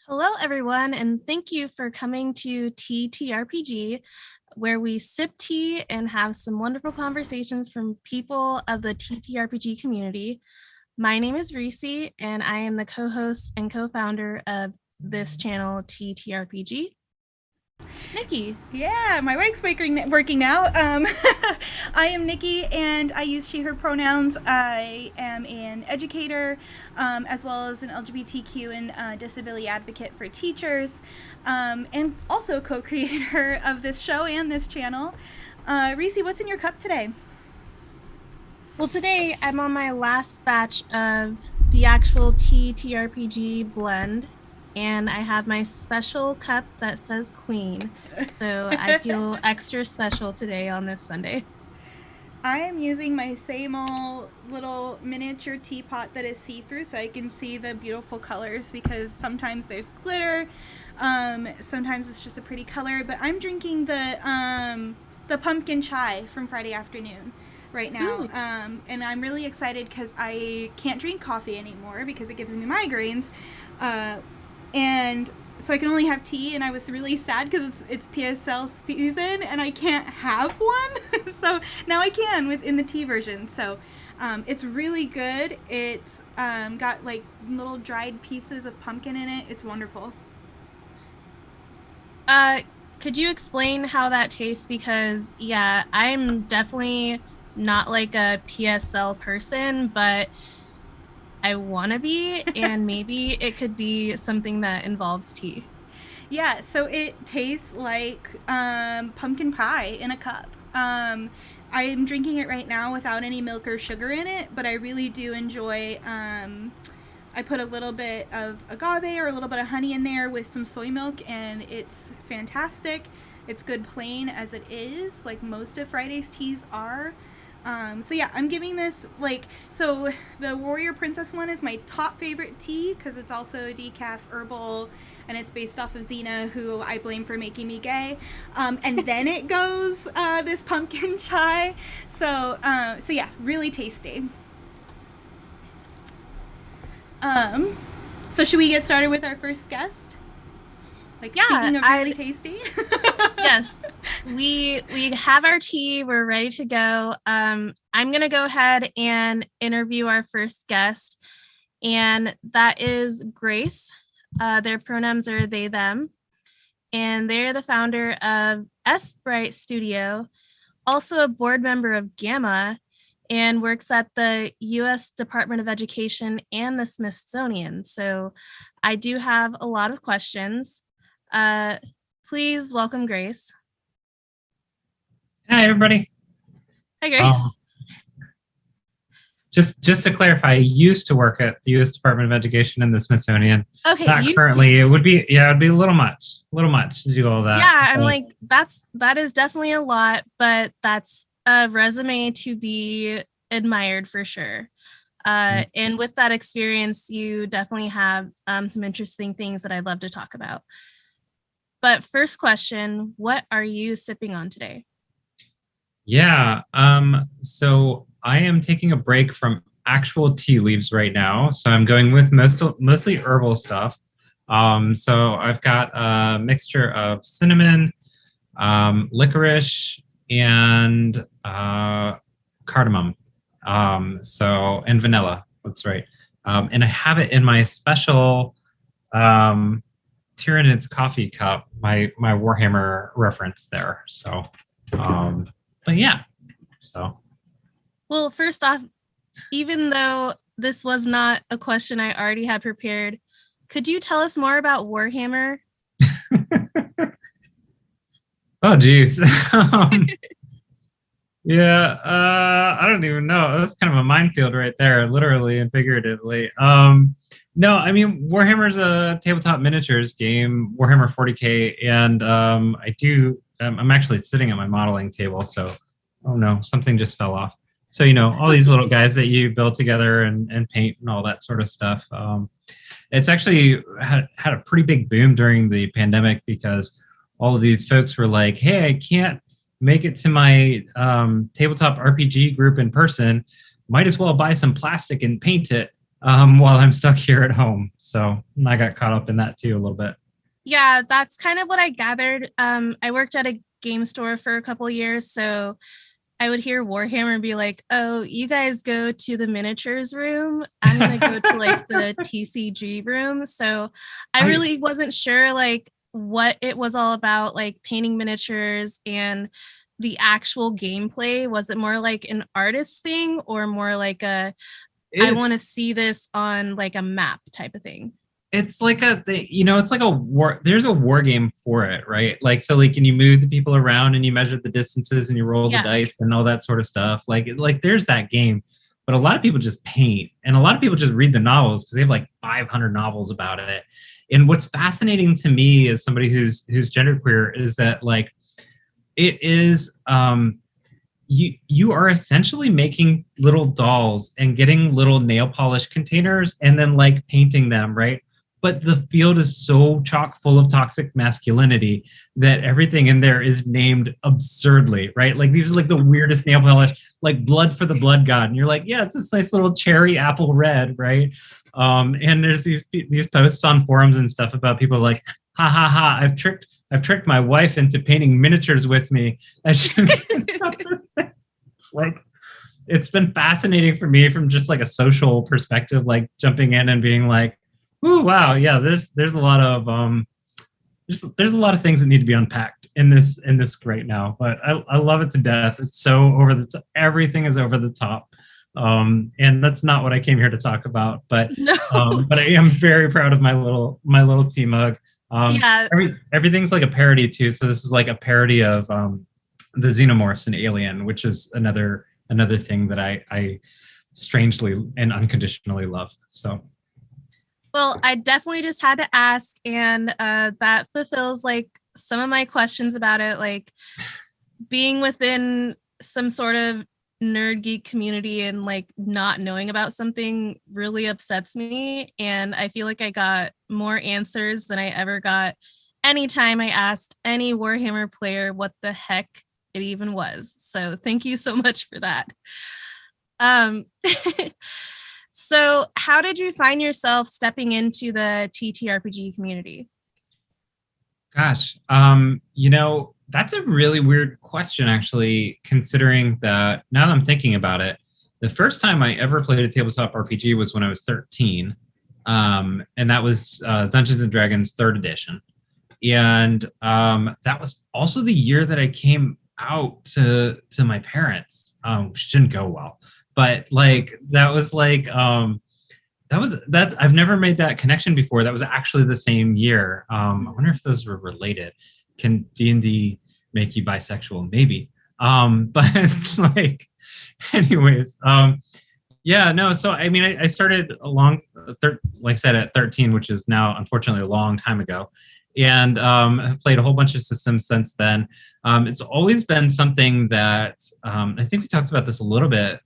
Hello, everyone, and thank you for coming to TRPG, where we sip tea and have some wonderful conversations from people of the TTRPG community. My name is Reese, and I am the co-host and co-founder of this channel, TTRPG. Nikki. Yeah, my mic's working now. I am Nikki, and I use she/her pronouns. I am an educator, as well as an LGBTQ and disability advocate for teachers, and also co-creator of this show and this channel. Reese, what's in your cup today? Well, today I'm on my last batch of the actual TTRPG blend, and I have my special cup that says Queen. So I feel extra special today on this Sunday. I am using my same old little miniature teapot that is see-through so I can see the beautiful colors, because sometimes there's glitter, sometimes it's just a pretty color, but I'm drinking the pumpkin chai from Friday afternoon right now. And I'm really excited because I can't drink coffee anymore because it gives me migraines. And so I can only have tea, and I was really sad because it's PSL season and I can't have one. So now I can in the tea version. So it's really good. It's got like little dried pieces of pumpkin in it. It's wonderful. Could you explain how that tastes? Because yeah, I'm definitely not like a PSL person, but I want to be, and maybe it could be something that involves tea. Yeah, so it tastes like pumpkin pie in a cup. I'm drinking it right now without any milk or sugar in it, but I really do enjoy. I put a little bit of agave or a little bit of honey in there with some soy milk, and it's fantastic. It's good plain as it is, like most of Friday's teas are. So yeah, I'm giving this so the Warrior Princess one is my top favorite tea because it's also decaf herbal, and it's based off of Xena, who I blame for making me gay. And then it goes this pumpkin chai. So yeah, really tasty. So should we get started with our first guest? Speaking of really tasty. Yes, we have our tea. We're ready to go. I'm gonna go ahead and interview our first guest, and that is Grace. Their pronouns are they them, and they're the founder of S Bright Studio, also a board member of Gamma, and works at the U.S. Department of Education and the Smithsonian. So I do have a lot of questions. Please welcome Grace. Hi, everybody. Hi, Grace. Just to clarify, I used to work at the U.S. Department of Education and the Smithsonian. Okay, not currently. It would be it'd be a little much to do all that. Yeah, I'm like that is definitely a lot, but that's a resume to be admired for sure. And with that experience, you definitely have some interesting things that I'd love to talk about. But first question, what are you sipping on today? Yeah, so I am taking a break from actual tea leaves right now. So I'm going with mostly herbal stuff. So I've got a mixture of cinnamon, licorice, and cardamom. And vanilla. That's right. And I have it in my special Tyrannid's coffee cup, my Warhammer reference there. So, but yeah. So. Well, first off, even though this was not a question I already had prepared, could you tell us more about Warhammer? Oh, geez. Yeah, I don't even know. That's kind of a minefield right there, literally and figuratively. No, I mean, Warhammer's a tabletop miniatures game, Warhammer 40K, and I'm actually sitting at my modeling table, so, oh no, something just fell off. So, all these little guys that you build together and paint and all that sort of stuff. It's actually had a pretty big boom during the pandemic because all of these folks were like, hey, I can't make it to my tabletop RPG group in person. Might as well buy some plastic and paint it. while I'm stuck here at home. So I got caught up in that too a little bit. Yeah, that's kind of what I gathered. I worked at a game store for a couple years, so I would hear Warhammer be like, "Oh, you guys go to the miniatures room. I'm gonna go to like the TCG room." So I I really wasn't sure like what it was all about, like painting miniatures and the actual gameplay. Was it more like an artist thing or more like a I it want to see this on like a map type of thing? it's like it's like a war. There's a war game for it, right? Like so, like, and you move the people around and you measure the distances and you roll the Yeah. dice and all that sort of stuff. Like there's that game, but a lot of people just paint and a lot of people just read the novels because they have like 500 novels about it. And what's fascinating to me as somebody who's genderqueer is that like it is you are essentially making little dolls and getting little nail polish containers and then like painting them, right? But the field is so chock full of toxic masculinity that everything in there is named absurdly, right? Like these are like the weirdest nail polish, like blood for the blood god. And you're like, yeah, it's this nice little cherry apple red, right? And there's these posts on forums and stuff about people like, ha ha ha, I've tricked my wife into painting miniatures with me. Like it's been fascinating for me from just like a social perspective, like jumping in and being like, "Ooh, wow, yeah, there's a lot of there's a lot of things that need to be unpacked in this right now." But I love it to death. It's so over the top. Everything is over the top, and that's not what I came here to talk about. But No. but I am very proud of my little T mug. Yeah. Everything's like a parody too. So this is like a parody of the xenomorphs in Alien, which is another thing that I strangely and unconditionally love. So Well, I definitely just had to ask, and that fulfills like some of my questions about it. Like being within some sort of nerd geek community and like not knowing about something really upsets me. And I feel like I got more answers than I ever got anytime I asked any Warhammer player what the heck it even was. So thank you so much for that. Um, so how did you find yourself stepping into the TTRPG community? gosh, that's a really weird question, actually, considering that now that I'm thinking about it, the first time I ever played a tabletop RPG was when I was 13. And that was Dungeons and Dragons third edition. And that was also the year that I came out to my parents, which didn't go well. But like that's I've never made that connection before. That was actually the same year. I wonder if those were related. Can D&D make you bisexual? Maybe. But like, anyways, yeah, no. So I mean, I started like I said, at 13, which is now unfortunately a long time ago, and have played a whole bunch of systems since then. It's always been something that I think we talked about this a little bit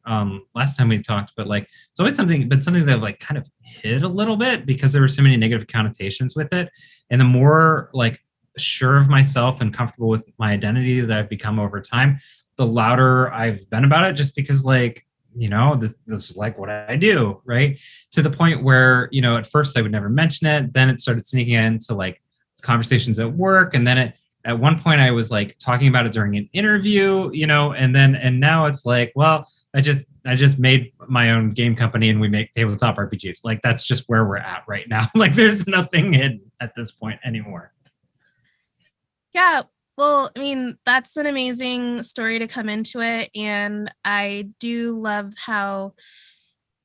last time we talked, but like it's always something that I've like kind of hid a little bit because there were so many negative connotations with it. And the more like sure of myself and comfortable with my identity that I've become over time, the louder I've been about it, just because like, this is like what I do, right? To the point where, at first I would never mention it. Then it started sneaking into like conversations at work. And then at one point I was like talking about it during an interview, and now it's like, well, I just made my own game company and we make tabletop RPGs. Like that's just where we're at right now. Like there's nothing hidden at this point anymore. Yeah, well, I mean, that's an amazing story to come into it. And I do love how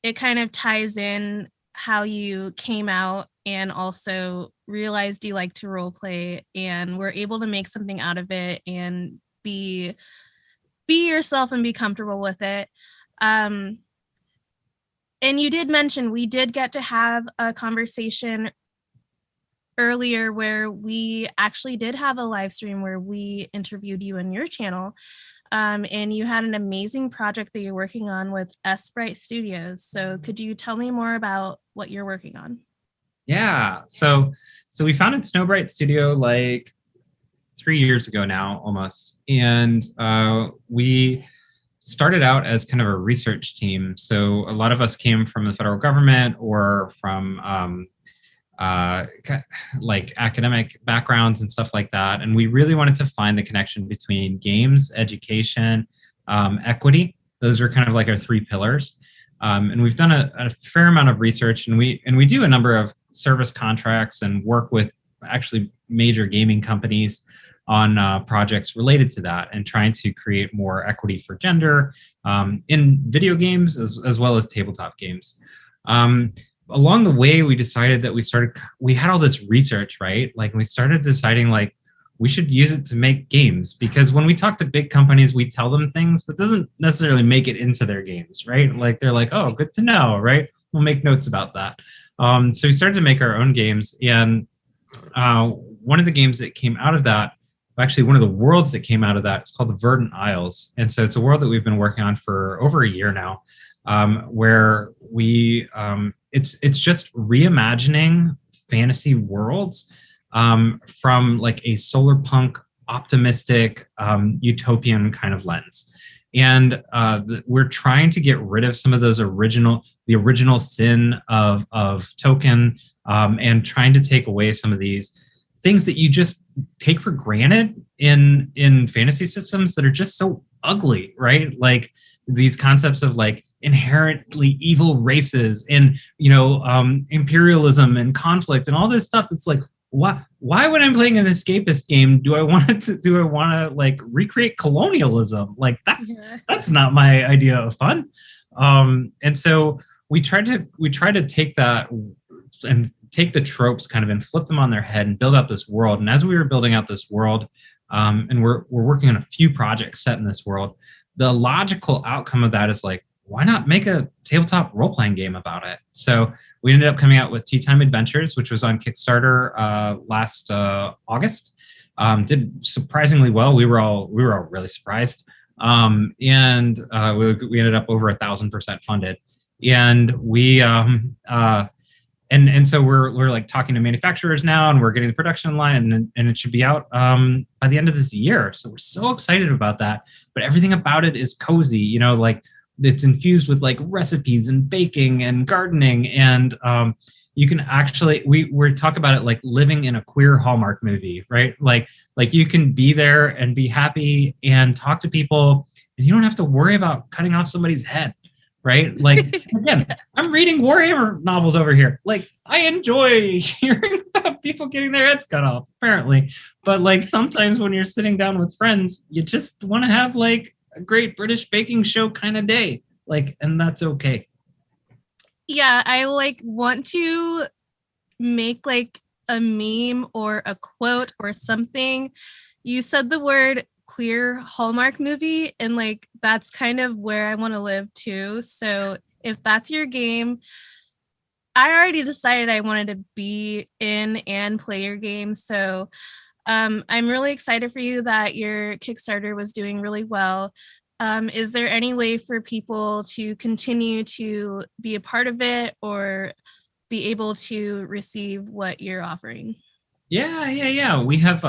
it kind of ties in how you came out and also realized you like to role play and were able to make something out of it and be yourself and be comfortable with it. And you did mention we did get to have a conversation earlier where we actually did have a live stream where we interviewed you on your channel. And you had an amazing project that you're working on with Sprite Studios. So could you tell me more about what you're working on? Yeah. So we founded Snowbright Studio like 3 years ago now, almost. And we started out as kind of a research team. So a lot of us came from the federal government or from like academic backgrounds and stuff like that. And we really wanted to find the connection between games, education, equity. Those are kind of like our three pillars. And we've done a fair amount of research, and we do a number of service contracts and work with actually major gaming companies on projects related to that, and trying to create more equity for gender in video games as well as tabletop games. Along the way, we decided that we had all this research, right? Like we started deciding like we should use it to make games, because when we talk to big companies, we tell them things, but doesn't necessarily make it into their games, right? Like they're like, oh, good to know, right? We'll make notes about that. So we started to make our own games, and one of the games that came out of that, actually one of the worlds that came out of that, is called the Verdant Isles. And so it's a world that we've been working on for over a year now, where we it's just reimagining fantasy worlds from like a solar punk optimistic utopian kind of lens. And we're trying to get rid of some of those the original sin of Tolkien, and trying to take away some of these things that you just take for granted in fantasy systems that are just so ugly, right? Like these concepts of like inherently evil races and imperialism and conflict and all this stuff that's like, why when I'm playing an escapist game do I want to like recreate colonialism? Like that's not my idea of fun. And so we try to take that and take the tropes kind of and flip them on their head and build out this world. And as we were building out this world, and we're working on a few projects set in this world, the logical outcome of that is like, why not make a tabletop role-playing game about it? So we ended up coming out with Tea Time Adventures, which was on Kickstarter last August. Did surprisingly well. We were all really surprised, and we ended up over 1,000% funded. And we and so we're like talking to manufacturers now, and we're getting the production line, and it should be out by the end of this year. So we're so excited about that. But everything about it is cozy, like it's infused with like recipes and baking and gardening, and you can actually we talk about it like living in a queer Hallmark movie, right? Like you can be there and be happy and talk to people, and you don't have to worry about cutting off somebody's head. Right? Like, again, I'm reading Warhammer novels over here. Like, I enjoy hearing about people getting their heads cut off, apparently. But like sometimes when you're sitting down with friends, you just want to have like a great British baking show kind of day. Like, and that's okay. Yeah, I like want to make like a meme or a quote or something. You said the word queer Hallmark movie, and like that's kind of where I want to live too. So if that's your game, I already decided I wanted to be in and play your game. So I'm really excited for you that your Kickstarter was doing really well. Is there any way for people to continue to be a part of it or be able to receive what you're offering? Yeah. We have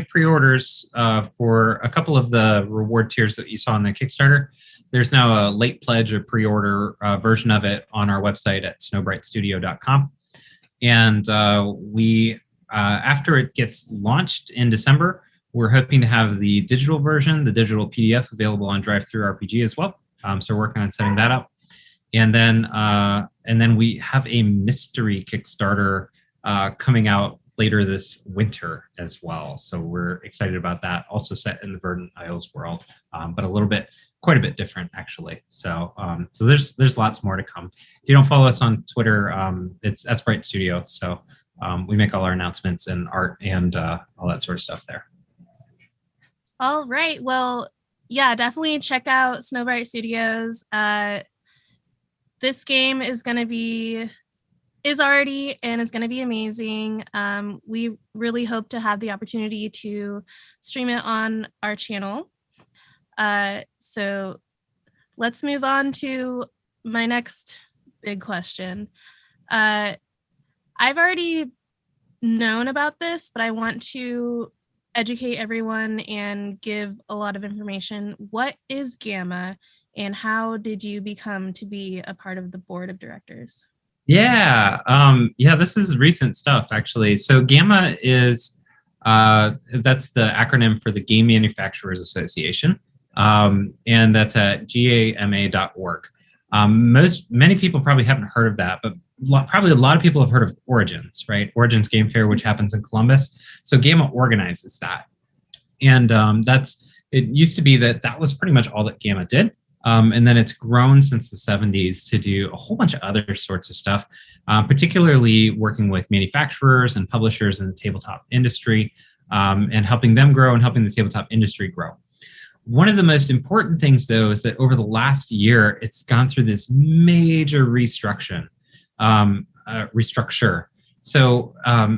pre-orders for a couple of the reward tiers that you saw on the Kickstarter. There's now a late pledge or pre-order version of it on our website at snowbrightstudio.com. And we after it gets launched in December, we're hoping to have the digital version, the digital PDF, available on DriveThruRPG as well. So we're working on setting that up. And then we have a mystery Kickstarter coming out later this winter as well. So we're excited about that. Also set in the Verdant Isles world, but quite a bit different actually. So there's lots more to come. If you don't follow us on Twitter, it's SBright Studio. So we make all our announcements and art and all that sort of stuff there. All right. Well, yeah, definitely check out Snowbright Studios. This game is already and is going to be amazing. We really hope to have the opportunity to stream it on our channel. So let's move on to my next big question. I've already known about this, but I want to educate everyone and give a lot of information. What is Gamma, and how did you become to be a part of the board of directors? Yeah, this is recent stuff actually. So GAMMA is that's the acronym for the Game Manufacturers Association, and that's at gama.org. Many people probably haven't heard of that, but probably a lot of people have heard of Origins, right? Origins Game Fair, which happens in Columbus. So GAMMA organizes that, and that's it. Used to be that was pretty much all that GAMMA did. And then it's grown since the 70s to do a whole bunch of other sorts of stuff, particularly working with manufacturers and publishers in the tabletop industry, and helping them grow and helping the tabletop industry grow. One of the most important things, though, is that over the last year, it's gone through this major restructure. So,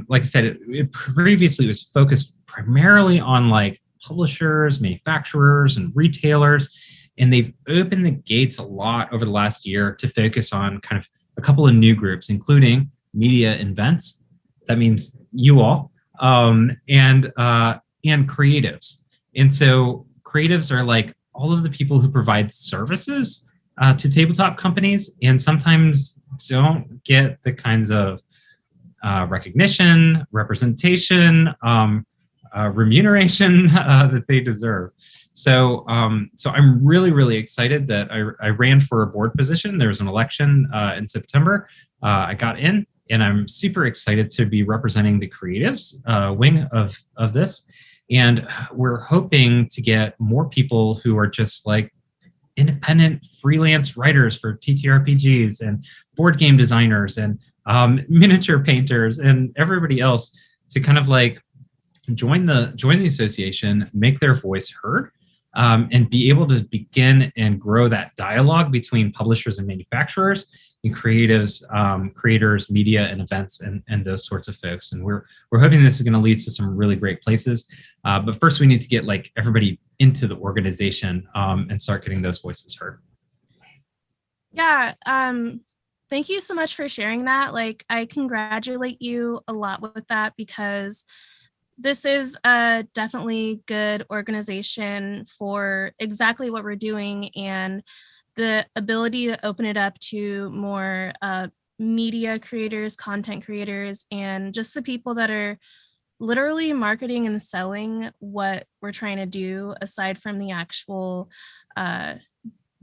like I said, it previously was focused primarily on like publishers, manufacturers, and retailers. And they've opened the gates a lot over the last year to focus on kind of a couple of new groups, including media and events. That means you all, and creatives. And so creatives are like all of the people who provide services to tabletop companies, and sometimes don't get the kinds of recognition, representation, remuneration that they deserve. So I'm really, really excited that I ran for a board position. There was an election in September. I got in, and I'm super excited to be representing the creatives wing of this. And we're hoping to get more people who are just like independent freelance writers for TTRPGs and board game designers and miniature painters and everybody else to kind of like join the association, make their voice heard, and be able to begin and grow that dialogue between publishers and manufacturers and creatives, creators, media and events, and those sorts of folks. And we're hoping this is going to lead to some really great places. But first, we need to get like everybody into the organization and start getting those voices heard. Yeah. Thank you so much for sharing that. Like, I congratulate you a lot with that, because this is a definitely good organization for exactly what we're doing, and the ability to open it up to more media creators, content creators, and just the people that are literally marketing and selling what we're trying to do, aside from the actual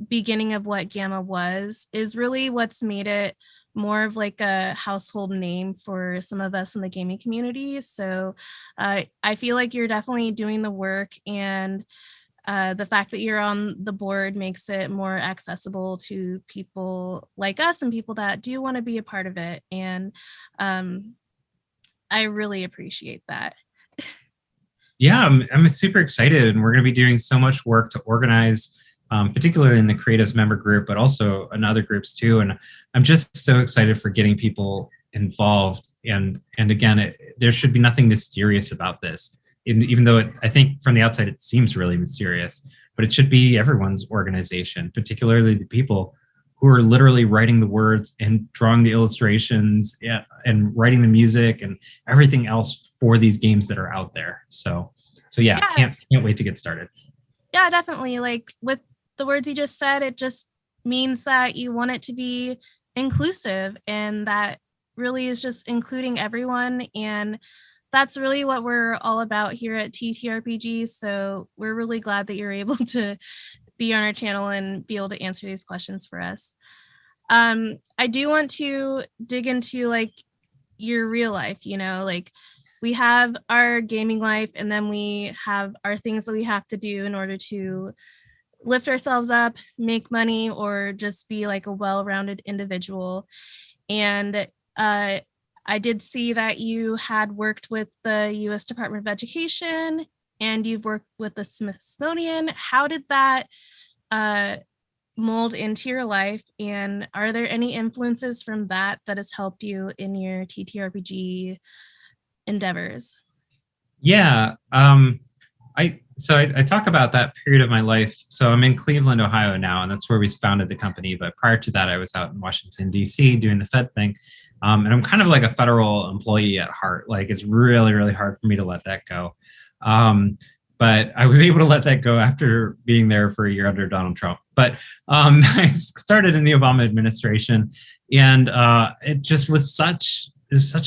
beginning of what Gamma was, is really what's made it more of like a household name for some of us in the gaming community. So I feel like you're definitely doing the work, and the fact that you're on the board makes it more accessible to people like us and people that do want to be a part of it. And I really appreciate that. Yeah, I'm super excited, and we're going to be doing so much work to organize, particularly in the creatives member group, but also in other groups too. And I'm just so excited for getting people involved. And again, there should be nothing mysterious about this, even though I think from the outside it seems really mysterious. But it should be everyone's organization, particularly the people who are literally writing the words and drawing the illustrations and writing the music and everything else for these games that are out there. So yeah. Can't wait to get started. Yeah, definitely. Like with the words you just said, it just means that you want it to be inclusive, and that really is just including everyone. And that's really what we're all about here at TTRPG. So we're really glad that you're able to be on our channel and be able to answer these questions for us. I do want to dig into like your real life, like we have our gaming life, and then we have our things that we have to do in order to lift ourselves up, make money, or just be like a well-rounded individual. And I did see that you had worked with the U.S. Department of Education, and you've worked with the Smithsonian. How did that mold into your life? And are there any influences from that has helped you in your TTRPG endeavors? Yeah. I talk about that period of my life. So I'm in Cleveland, Ohio now, and that's where we founded the company. But prior to that, I was out in Washington, D.C. doing the Fed thing. And I'm kind of like a federal employee at heart. Like, it's really, really hard for me to let that go. But I was able to let that go after being there for a year under Donald Trump. But I started in the Obama administration, and it just was such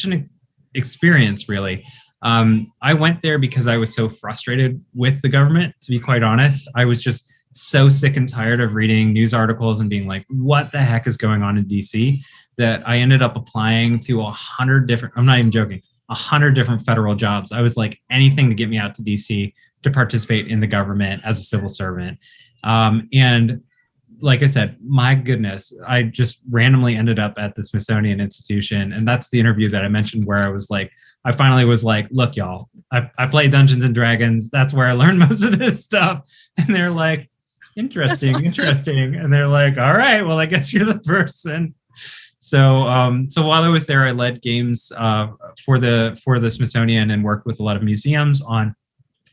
an experience, really. I went there because I was so frustrated with the government, to be quite honest. I was just so sick and tired of reading news articles and being like, what the heck is going on in DC? That I ended up applying to 100 different, I'm not even joking, 100 different federal jobs. I was like, anything to get me out to DC to participate in the government as a civil servant. And like I said, my goodness, I just randomly ended up at the Smithsonian Institution. And that's the interview that I mentioned where I was like, I finally was like, look, y'all, I play Dungeons and Dragons. That's where I learned most of this stuff. And they're like, interesting, awesome. Interesting. And they're like, all right, well, I guess you're the person. So while I was there, I led games for the Smithsonian and worked with a lot of museums on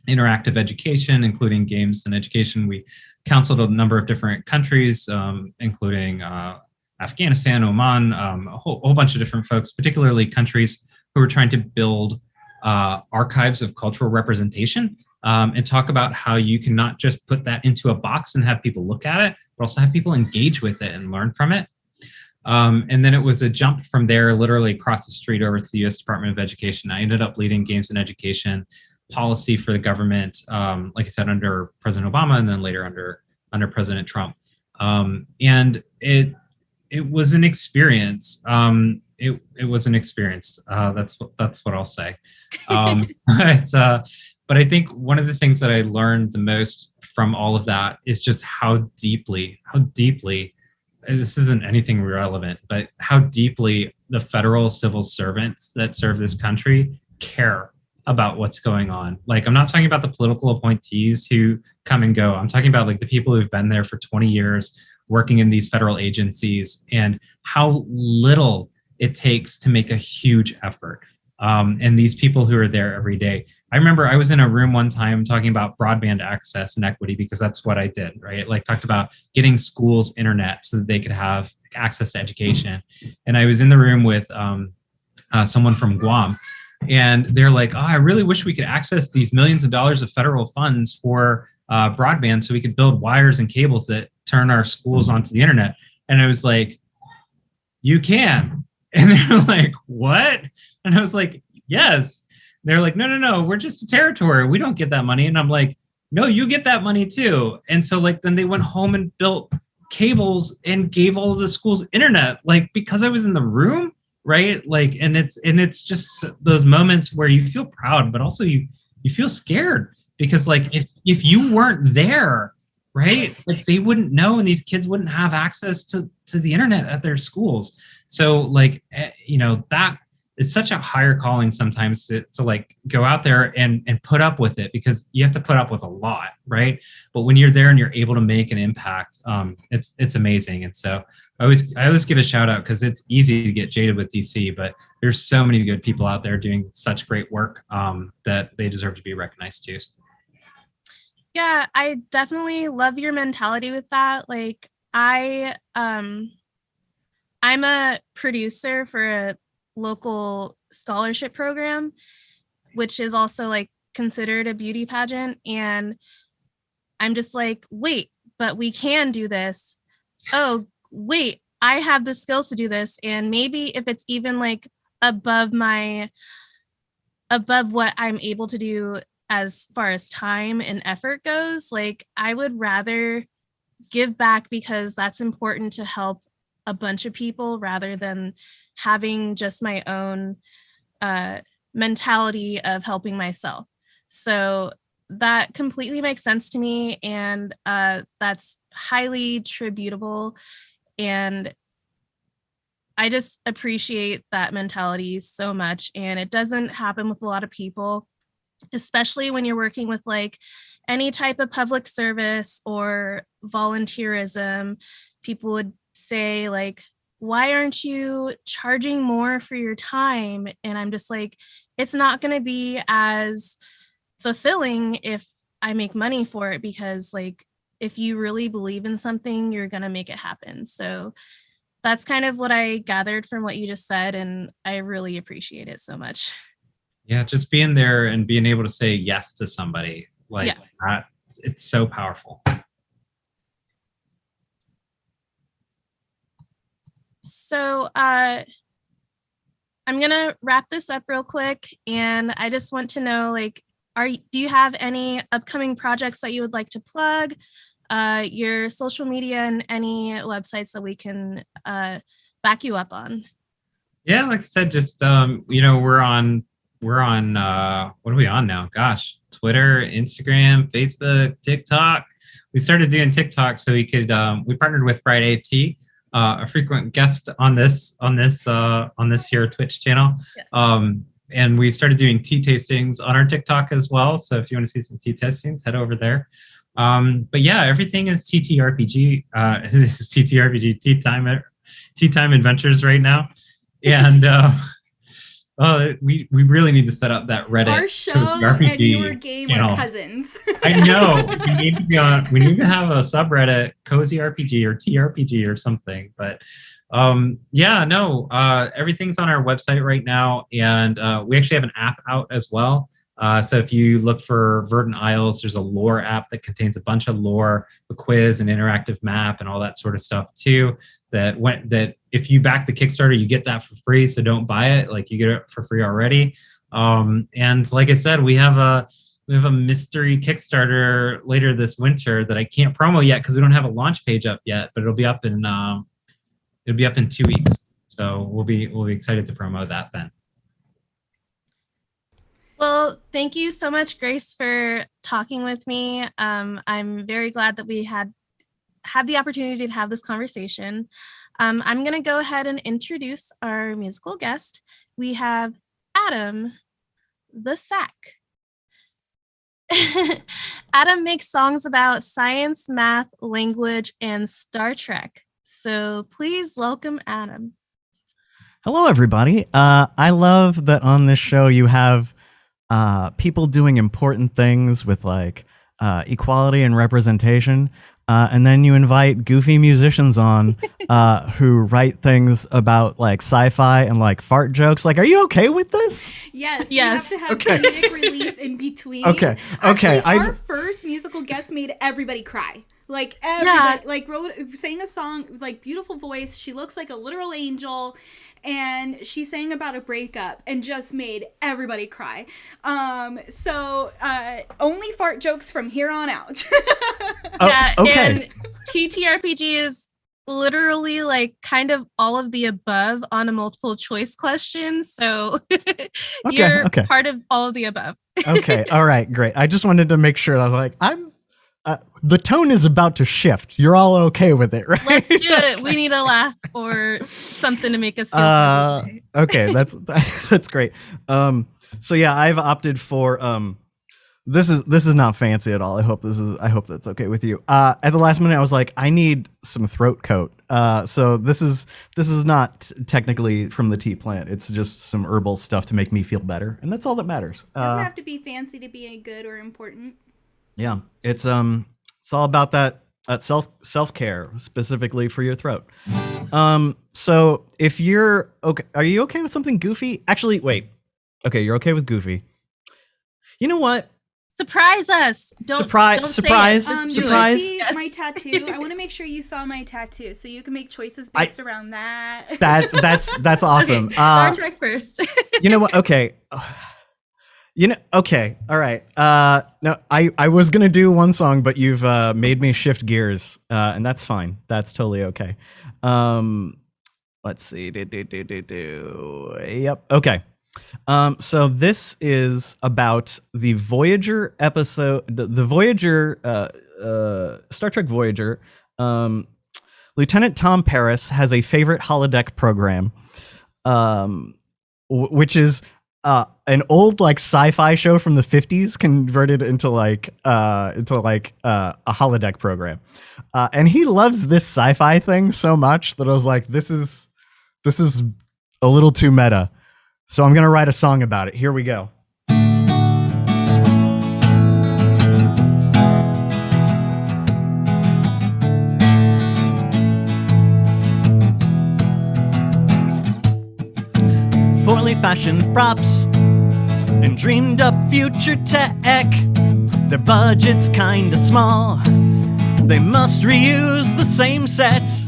interactive education, including games and education. We counseled a number of different countries, including Afghanistan, Oman, a whole bunch of different folks, particularly countries who were trying to build archives of cultural representation, and talk about how you can not just put that into a box and have people look at it, but also have people engage with it and learn from it. And then it was a jump from there, literally across the street over to the U.S. Department of Education. I ended up leading games and education policy for the government, like I said, under President Obama, and then later under President Trump. And it was an experience. It was an experience. That's what I'll say. But I think one of the things that I learned the most from all of that is just how deeply, this isn't anything relevant, but how deeply the federal civil servants that serve this country care about what's going on. Like, I'm not talking about the political appointees who come and go. I'm talking about like the people who've been there for 20 years working in these federal agencies, and how little it takes to make a huge effort. And these people who are there every day. I remember I was in a room one time talking about broadband access and equity, because that's what I did, right? Like, talked about getting schools internet so that they could have access to education. And I was in the room with someone from Guam, and they're like, oh, I really wish we could access these millions of dollars of federal funds for broadband so we could build wires and cables that turn our schools onto the internet. And I was like, you can. And they're like, what? And I was like, yes. They're like, no, we're just a territory. We don't get that money. And I'm like, no, you get that money too. And so like, then they went home and built cables and gave all of the schools internet, like, because I was in the room, right? Like, and it's just those moments where you feel proud, but also you feel scared, because like, if you weren't there, right, like they wouldn't know, and these kids wouldn't have access to the internet at their schools. So like, that it's such a higher calling sometimes to like go out there and put up with it, because you have to put up with a lot, right? But when you're there and you're able to make an impact, it's amazing. And so I always give a shout out, because it's easy to get jaded with DC, but there's so many good people out there doing such great work that they deserve to be recognized too. Yeah, I definitely love your mentality with that. Like, I'm a producer for a local scholarship program, which is also like considered a beauty pageant. And I'm just like, wait, but we can do this. Oh, wait, I have the skills to do this. And maybe if it's even like above what I'm able to do as far as time and effort goes, like I would rather give back, because that's important to help a bunch of people rather than having just my own mentality of helping myself. So that completely makes sense to me, and that's highly tributable. And I just appreciate that mentality so much. And it doesn't happen with a lot of people, especially when you're working with like any type of public service or volunteerism. People would say like, why aren't you charging more for your time? And I'm just like, it's not going to be as fulfilling if I make money for it, because like, if you really believe in something, you're going to make it happen. So that's kind of what I gathered from what you just said, and I really appreciate it so much. Yeah, just being there and being able to say yes to somebody like that, it's so powerful. So I'm gonna wrap this up real quick, and I just want to know, like, do you have any upcoming projects that you would like to plug? Your social media and any websites that we can back you up on. Yeah, like I said, just we're on what are we on now? Gosh, Twitter, Instagram, Facebook, TikTok. We started doing TikTok so we could we partnered with Friday Tea, a frequent guest on this here Twitch channel. Yeah. And we started doing tea tastings on our TikTok as well. So if you want to see some tea tastings, head over there. But yeah, everything is TTRPG. Is TTRPG tea time adventures right now, and we really need to set up that Reddit. Our show and your game channel. Are cousins. I know we need to be on. We need to have a subreddit, Cozy RPG or TRPG or something. But everything's on our website right now, and we actually have an app out as well. So if you look for Verdant Isles, there's a lore app that contains a bunch of lore, a quiz, an interactive map, and all that sort of stuff too. That if you back the Kickstarter, you get that for free. So don't buy it; like you get it for free already. And like I said, we have a mystery Kickstarter later this winter that I can't promo yet because we don't have a launch page up yet, but it'll be up in 2 weeks. So we'll be excited to promo that then. Well, thank you so much, Grace, for talking with me. I'm very glad that we had the opportunity to have this conversation. I'm going to go ahead and introduce our musical guest. We have Adam the Sack. Adam makes songs about science, math, language, and Star Trek. So please welcome Adam. Hello, everybody. I love that on this show you have people doing important things with like equality and representation. And then you invite goofy musicians on who write things about like sci-fi and like fart jokes. Like, are you okay with this? Yes. You have to have comedic relief in between. Okay. Actually, our first musical guest made everybody cry. Like everybody, sang a song, like beautiful voice. She looks like a literal angel. And she sang about a breakup and just made everybody cry. So only fart jokes from here on out. Yeah, okay. And TTRPG is literally like kind of all of the above on a multiple choice question. So you're part of all of the above. Okay, all right, great. I just wanted to make sure. I was like, the tone is about to shift. You're all okay with it, right? Let's do it. We need a laugh or something to make us feel good. Okay, that's great. So yeah, I've opted for this is not fancy at all. I hope that's okay with you. At the last minute I was like, I need some throat coat. So this is not technically from the tea plant. It's just some herbal stuff to make me feel better, and that's all that matters. Doesn't have to be fancy to be good or important. Yeah, it's all about that self-care specifically for your throat. So if you're okay, are you okay with something goofy? Actually, wait. Okay, you're okay with goofy. You know what? Surprise us! Don't surprise! Yes. My tattoo. I want to make sure you saw my tattoo, so you can make choices based around that. That's awesome. Okay, Star Trek first. You know what? Okay. Okay, all right. No, I was gonna do one song, but you've made me shift gears, and that's fine. That's totally okay. Let's see. Yep. Okay. So this is about the Voyager episode, the Voyager, Star Trek Voyager. Lieutenant Tom Paris has a favorite holodeck program, which is an old like sci-fi show from the 50s converted into a holodeck program. And he loves this sci-fi thing so much that I was like, this is a little too meta. So I'm going to write a song about it. Here we go. Poorly fashioned props and dreamed up future tech. Their budget's kinda small. They must reuse the same sets.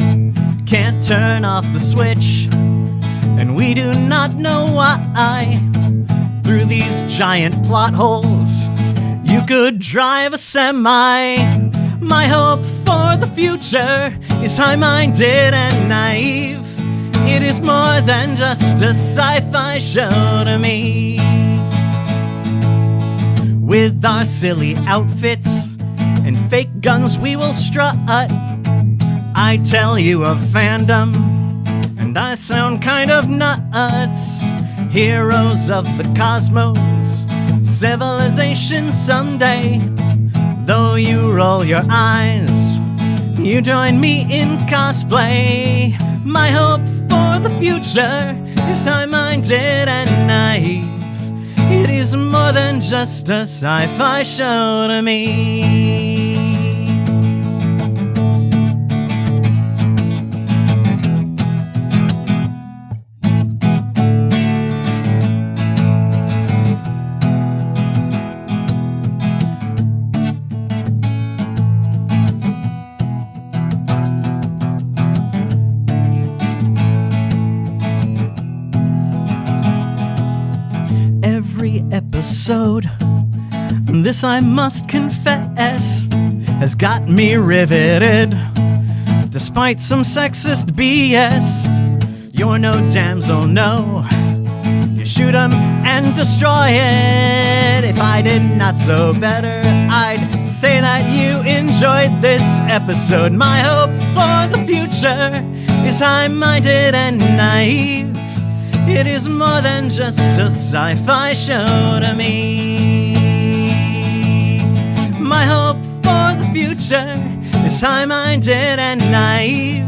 Can't turn off the switch, and we do not know why. Through these giant plot holes, you could drive a semi. My hope for the future is high-minded and naive. It is more than just a sci-fi show to me. With our silly outfits and fake guns we will strut. I tell you of fandom, and I sound kind of nuts. Heroes of the cosmos, civilization someday. Though you roll your eyes, you join me in cosplay. My hope for the future is high-minded and naive. It is more than just a sci-fi show to me. Episode, this I must confess, has got me riveted. Despite some sexist BS, you're no damsel, no. You shoot 'em and destroy it. If I did not so better, I'd say that you enjoyed this episode. My hope for the future is high-minded and naive. It is more than just a sci-fi show to me. My hope for the future is high-minded and naive.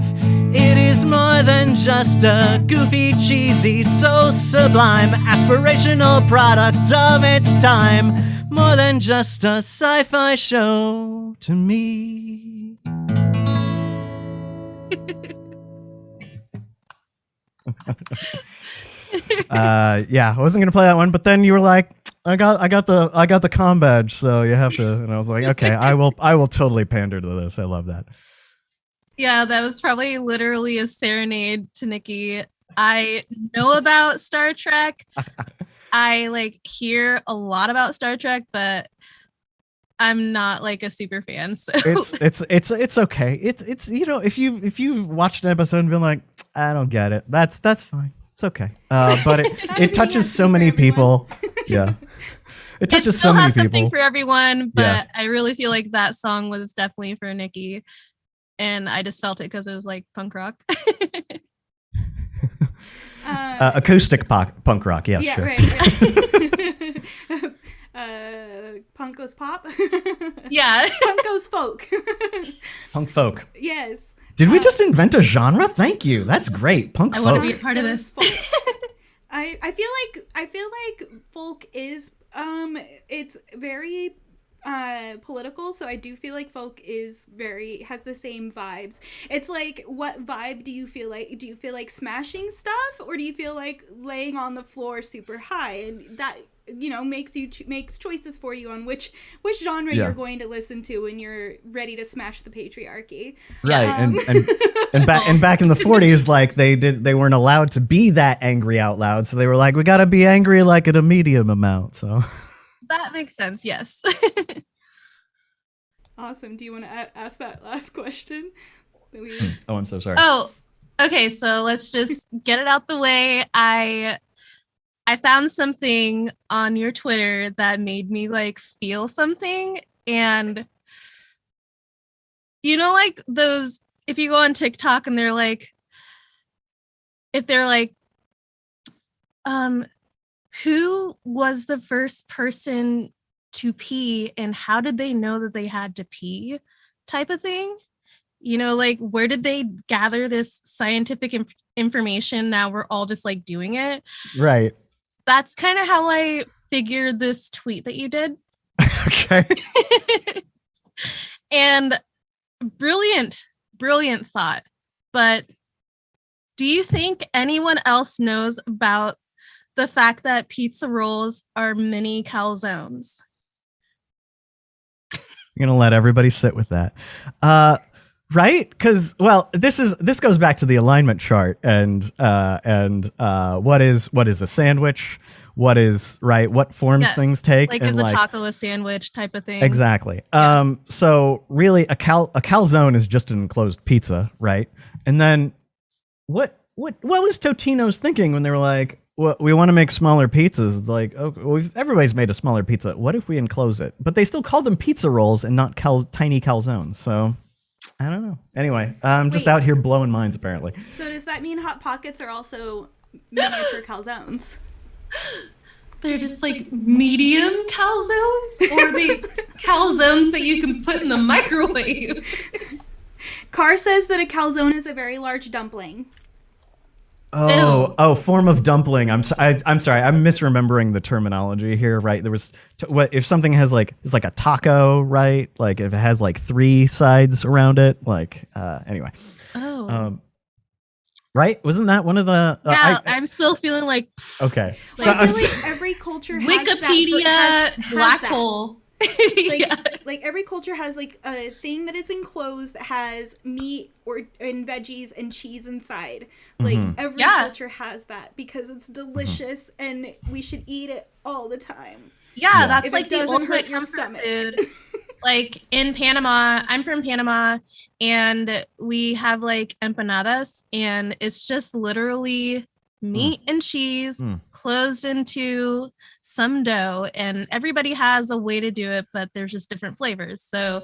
It is more than just a goofy, cheesy, so sublime, aspirational product of its time. More than just a sci-fi show to me. Yeah, I wasn't gonna play that one, but then you were like, I got the com badge, so you have to. And I was like, okay, I will totally pander to this. I love that. Yeah, that was probably literally a serenade to Nikki. I know about Star Trek. I hear a lot about Star Trek, but I'm not a super fan. So it's okay. It's if you've watched an episode and been like, I don't get it, that's fine. It's okay. But it touches so many people. Yeah. It touches so many people. It still has something for everyone, but yeah. I really feel like that song was definitely for Nikki. And I just felt it because it was punk rock. Acoustic punk rock, yes, yeah, sure. Right. Punk goes pop? Yeah. Punk goes folk. Punk folk. Yes. Did we just invent a genre? Thank you. That's great. Punk folk. I want to be a part of this. I feel like folk is it's very political, so I do feel like folk has the same vibes. It's like, what vibe do you feel like? Do you feel like smashing stuff, or do you feel like laying on the floor super high? And that makes choices for you on which genre you're going to listen to when you're ready to smash the patriarchy. Right. And back in the 40s, they weren't allowed to be that angry out loud, so they were like, we got to be angry at a medium amount. So that makes sense. Yes. Awesome. Do you want to ask that last question? Oh, I'm so sorry. Oh, okay. So let's just get it out the way. I found something on your Twitter that made me feel something. And those, if you go on TikTok and they're who was the first person to pee and how did they know that they had to pee type of thing? Where did they gather this scientific information? Now we're all just doing it. Right. That's kind of how I figured this tweet that you did. Okay. And brilliant thought. But do you think anyone else knows about the fact that pizza rolls are mini calzones. I'm gonna let everybody sit with that. Right? Because this goes back to the alignment chart and what is a sandwich? What is right? What forms things take? Like, and is a taco a sandwich type of thing? Exactly. Yeah. So really, a calzone is just an enclosed pizza, right? And then what was Totino's thinking when they were like, well, we want to make smaller pizzas? It's like, okay, everybody's made a smaller pizza. What if we enclose it? But they still call them pizza rolls and not tiny calzones. So I don't know. Anyway, I'm just out here blowing minds, apparently. So does that mean Hot Pockets are also miniature calzones? They're just like medium calzones, or the calzones that you can put in the microwave. Carr says that a calzone is a very large dumpling. Form of dumpling. I'm sorry. I'm misremembering the terminology here. Right? There was what if something has is like a taco, right? Like if it has like 3 sides around it. Like anyway. Oh. Right? Wasn't that one of the? I'm still feeling like. Okay. So I feel like every culture has Wikipedia has black that. hole. Like every culture has like a thing that is enclosed that has meat and veggies and cheese inside. Like every culture has that because it's delicious and we should eat it all the time. Yeah, that's like the ultimate comfort food. Like in Panama, I'm from Panama, and we have like empanadas, and it's just literally meat and cheese closed into some dough, and everybody has a way to do it, but there's just different flavors. So,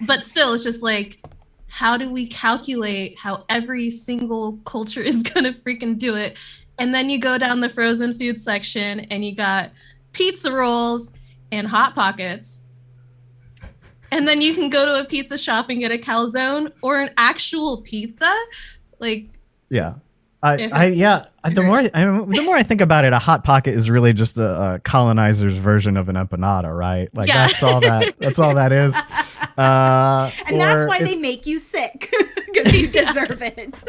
but still, it's just like, how do we calculate how every single culture is gonna freaking do it? And then you go down the frozen food section, and you got pizza rolls and Hot Pockets. And then you can go to a pizza shop and get a calzone or an actual pizza. Like, yeah. The more I think about it, a Hot Pocket is really just a colonizer's version of an empanada, right? Like that's all that is. And that's why they make you sick, because you deserve it.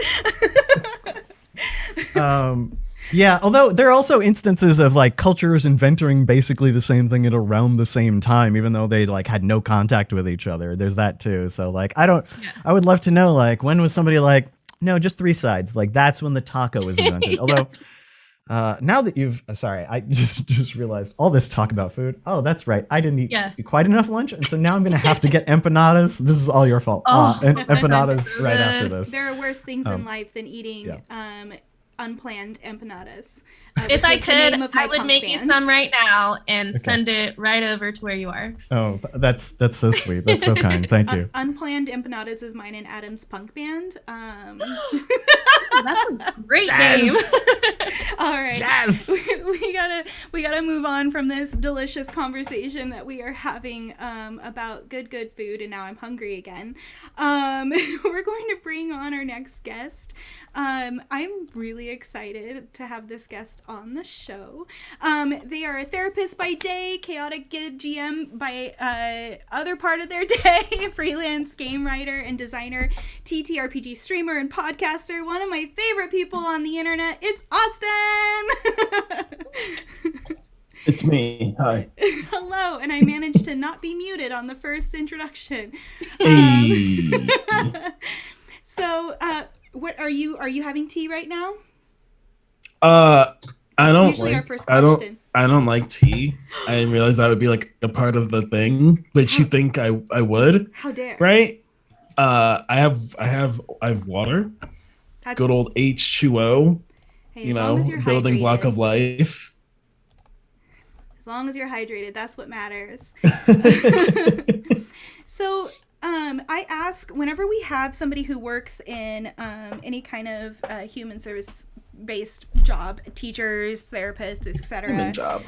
Yeah, although there are also instances of like cultures inventing basically the same thing at around the same time, even though they like had no contact with each other. There's that too. So like I would love to know like when was somebody like, no, just 3 sides. Like that's when the taco was invented. Although now that I just realized all this talk about food. Oh, that's right. I didn't eat quite enough lunch, and so now I'm gonna have to get empanadas. This is all your fault. And empanadas right after this. There are worse things in life than eating unplanned empanadas. If I could, I would make you some right now and send it right over to where you are. Oh, that's so sweet. That's so kind. Thank you. Unplanned empanadas is mine and Adam's punk band. That's a great name. All right. Yes. We gotta move on from this delicious conversation that we are having about good food, and now I'm hungry again. We're going to bring on our next guest. I'm really excited to have this guest on the show. They are a therapist by day, chaotic good GM by other part of their day, freelance game writer and designer, TTRPG streamer and podcaster, one of my favorite people on the internet. It's Austin! It's me. Hi. Hello, and I managed to not be muted on the first introduction. Hey. So, what are you having tea right now? I don't Usually like. our first question. I don't like tea. I didn't realize that would be like a part of the thing, but you think I would? How dare? Right? I have water. That's, good old H2O. hey, as long as you're building hydrated. block of life. As long as you're hydrated, that's what matters. So, I ask whenever we have somebody who works in any kind of human service based job, teachers, therapists, etc. Human job.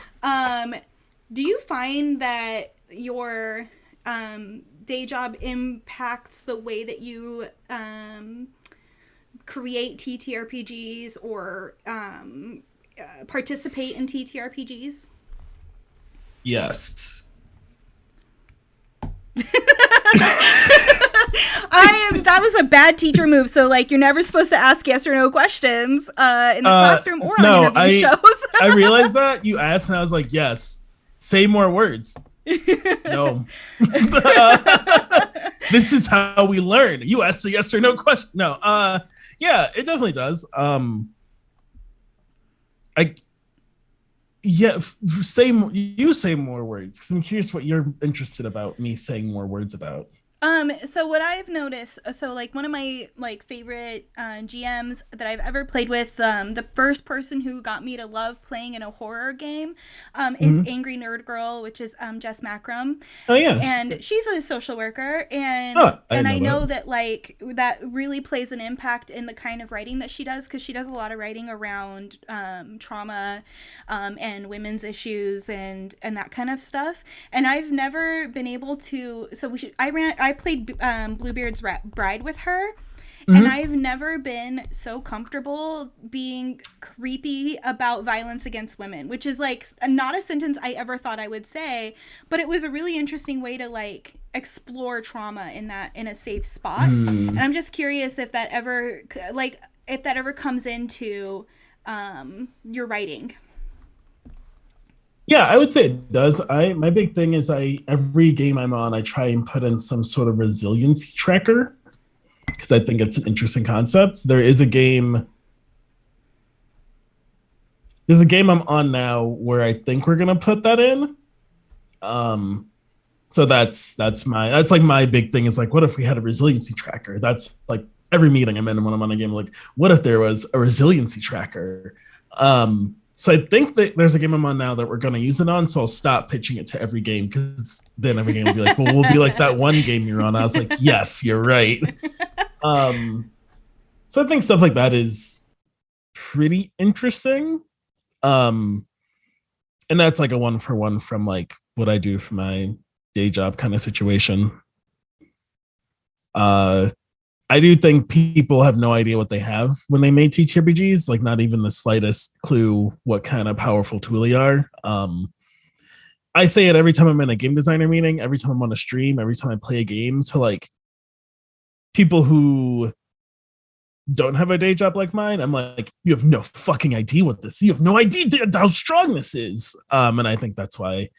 Do you find that your day job impacts the way that you create TTRPGs or participate in TTRPGs? Yes. That was a bad teacher move. So like, you're never supposed to ask yes or no questions in the classroom or on interview shows. I realized that you asked, and I was like, yes. Say more words. No. This is how we learn. You ask a yes or no question. No. Yeah, it definitely does. Say more words, because I'm curious what you're interested about me saying more words about. So what I've noticed, so like one of my like favorite GMs that I've ever played with, the first person who got me to love playing in a horror game, is Angry Nerd Girl, which is Jess Macram. Oh yeah, and she's a social worker, and I know that like that really plays an impact in the kind of writing that she does, because she does a lot of writing around trauma and women's issues and that kind of stuff. And I've never been able to. So I played Bluebeard's Bride with her, and I've never been so comfortable being creepy about violence against women, which is like not a sentence I ever thought I would say, but it was a really interesting way to like explore trauma in a safe spot. And I'm just curious if that ever comes into your writing. Yeah, I would say it does. My big thing is every game I'm on, I try and put in some sort of resiliency tracker, because I think it's an interesting concept. There's a game I'm on now where I think we're gonna put that in. So that's like my big thing is like, what if we had a resiliency tracker? That's like every meeting I'm in when I'm on a game, like, what if there was a resiliency tracker? So I think that there's a game I'm on now that we're going to use it on. So I'll stop pitching it to every game, because then every game will be like, well, we'll be like that one game you're on. I was like, yes, you're right. So I think stuff like that is pretty interesting. And that's like a 1-for-1 from like what I do for my day job kind of situation. I do think people have no idea what they have when they made TTRPGs, like not even the slightest clue what kind of powerful tool they are. I say it every time I'm in a game designer meeting, every time I'm on a stream, every time I play a game, to like people who don't have a day job like mine. I'm like, you have no fucking idea what this is. You have no idea how strong this is. And I think that's why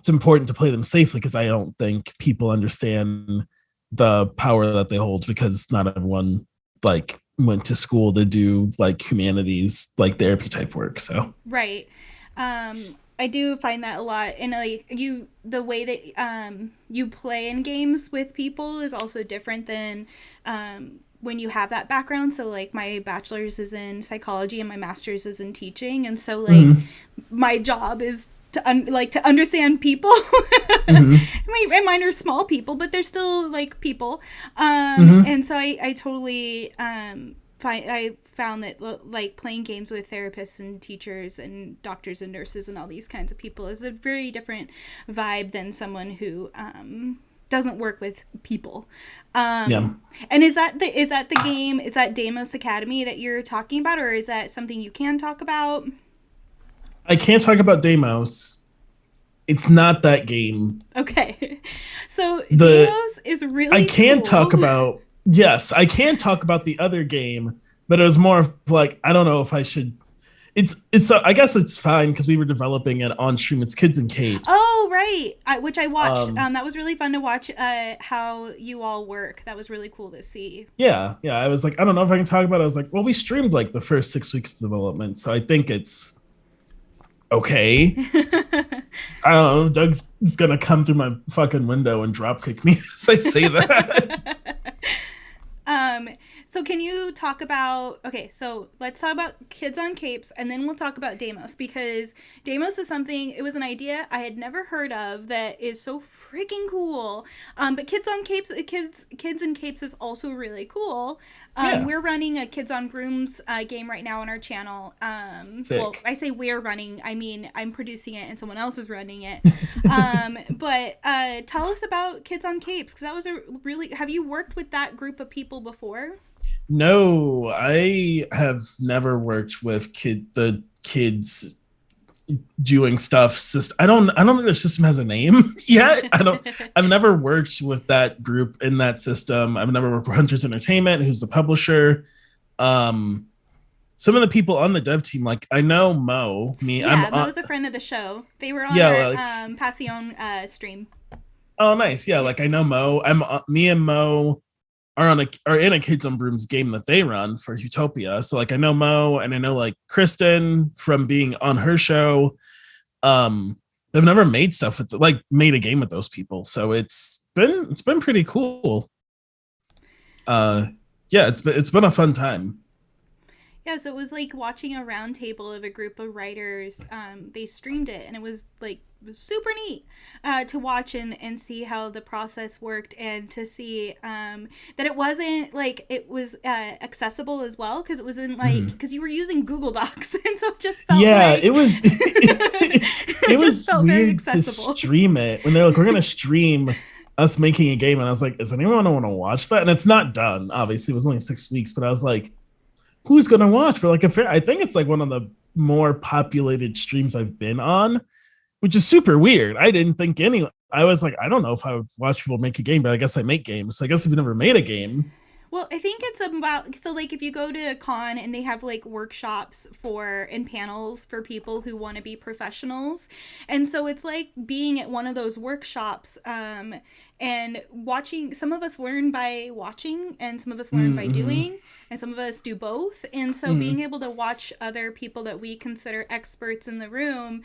it's important to play them safely, because I don't think people understand the power that they hold, because not everyone like went to school to do like humanities, like therapy type work. So right. I do find that a lot, and like the way that you play in games with people is also different than when you have that background. So like my bachelor's is in psychology and my master's is in teaching, and so like my job is to understand people. And mine are small people, but they're still like people. And so I totally I found that like playing games with therapists and teachers and doctors and nurses and all these kinds of people is a very different vibe than someone who doesn't work with people. And is that the game? Is that Deimos Academy that you're talking about, or is that something you can talk about? I can't talk about Deimos. It's not that game. Okay. So Deimos is really I can cool. talk about, yes, I can talk about the other game, but it was more of like, I don't know if I should. It's so I guess it's fine, because we were developing it on stream. It's Kids in Capes. Oh, right. Which I watched. That was really fun to watch how you all work. That was really cool to see. Yeah. I was like, I don't know if I can talk about it. I was like, well, we streamed like the first 6 weeks of development, so I think it's okay. I don't know. Doug's gonna come through my fucking window and drop kick me as I say that. So can you talk about, okay, so let's talk about Kids on Capes, and then we'll talk about Deimos, because Deimos is something, it was an idea I had never heard of that is so freaking cool. But Kids on Capes, Kids in Capes is also really cool. We're running a Kids on Brooms game right now on our channel. Well, I say we're running, I mean I'm producing it and someone else is running it. But tell us about Kids on Capes, because that was have you worked with that group of people before? No, I have never worked with the kids doing stuff. I don't think their system has a name yet. I've never worked with that group in that system. I've never worked for Hunters Entertainment, who's the publisher. Um, some of the people on the dev team, like I know Mo. Yeah, Mo's a friend of the show. They were on yeah, our like, Passion stream. oh, nice. Yeah, like I know Mo. Me and Mo are in a Kids on Brooms game that they run for Utopia. So like I know Mo and I know like Kristen from being on her show. They've never made stuff with like made a game with those people. So it's been pretty cool. Yeah, it's been a fun time. Yeah, so it was like watching a round table of a group of writers. They streamed it, and it was like super neat to watch and see how the process worked, and to see that it wasn't like it was accessible as well, because it wasn't like because you were using Google Docs, and so it just felt like It was it was felt very weird to accessible. stream it when they're like, we're gonna stream us making a game, and I was like, does anyone want to watch that? And it's not done. Obviously, it was only 6 weeks, but I was like, who's gonna watch? For like I think it's like one of the more populated streams I've been on, which is super weird. I didn't think any. I was like, I don't know if I would watch people make a game, but I guess I make games. So I guess if you've never made a game, Well, I think it's about, so like if you go to a con and they have like workshops for and panels for people who want to be professionals, and so it's like being at one of those workshops and watching. Some of us learn by watching, and some of us learn by doing, and some of us do both. And so being able to watch other people that we consider experts in the room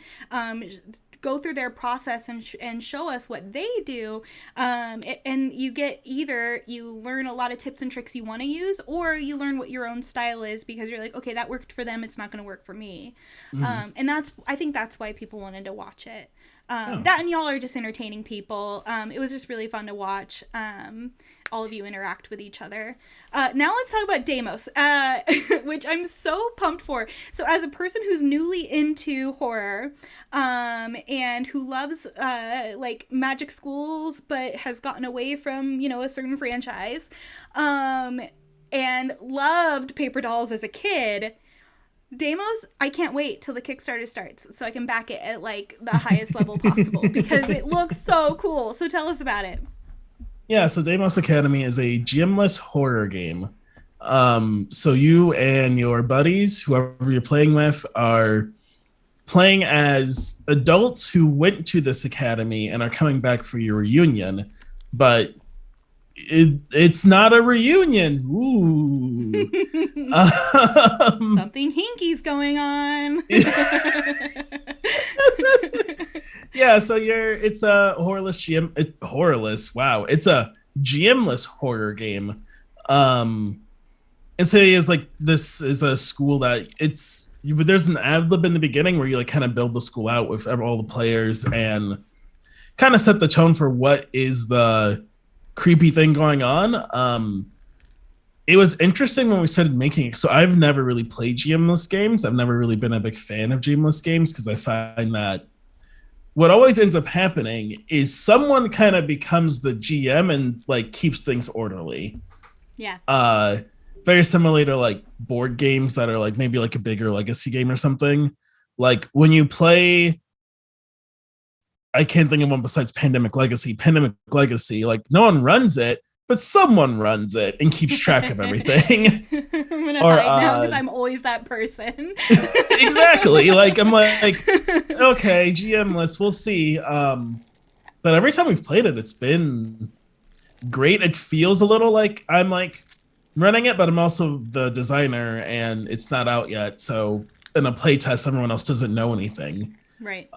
go through their process and show us what they do, and you get either you learn a lot of tips and tricks you want to use, or you learn what your own style is, because you're like, okay, that worked for them, it's not going to work for me. And I think that's why people wanted to watch it. That, and y'all are just entertaining people. It was just really fun to watch all of you interact with each other. Now let's talk about Deimos, which I'm so pumped for. So as a person who's newly into horror and who loves like magic schools but has gotten away from, a certain franchise, and loved paper dolls as a kid, Deimos, I can't wait till the Kickstarter starts so I can back it at like the highest level possible, because it looks so cool. So tell us about it. yeah. So Deimos Academy is a GM-less horror game. So you and your buddies, whoever you're playing with, are playing as adults who went to this academy and are coming back for your reunion, but it's not a reunion. Ooh. Something hinky's going on. Yeah, so it's a horrorless. Wow, it's a GM-less horror game. And so it's like this is a school that there's an ad lib in the beginning where you like kind of build the school out with all the players and kind of set the tone for what is the creepy thing going on. It was interesting when we started making it. So I've never really played GM-less games. I've never really been a big fan of GM-less games, because I find that what always ends up happening is someone kind of becomes the GM and like keeps things orderly. Yeah. Very similar to like board games that are like maybe like a bigger legacy game or something. Like when you play, I can't think of one besides Pandemic Legacy. Pandemic Legacy, like no one runs it, but someone runs it and keeps track of everything. I'm gonna hide now because I'm always that person. Exactly. Like I'm like, okay, GM-less, we'll see. But every time we've played it, it's been great. It feels a little like I'm like running it, but I'm also the designer and it's not out yet. So in a play test, everyone else doesn't know anything. Right.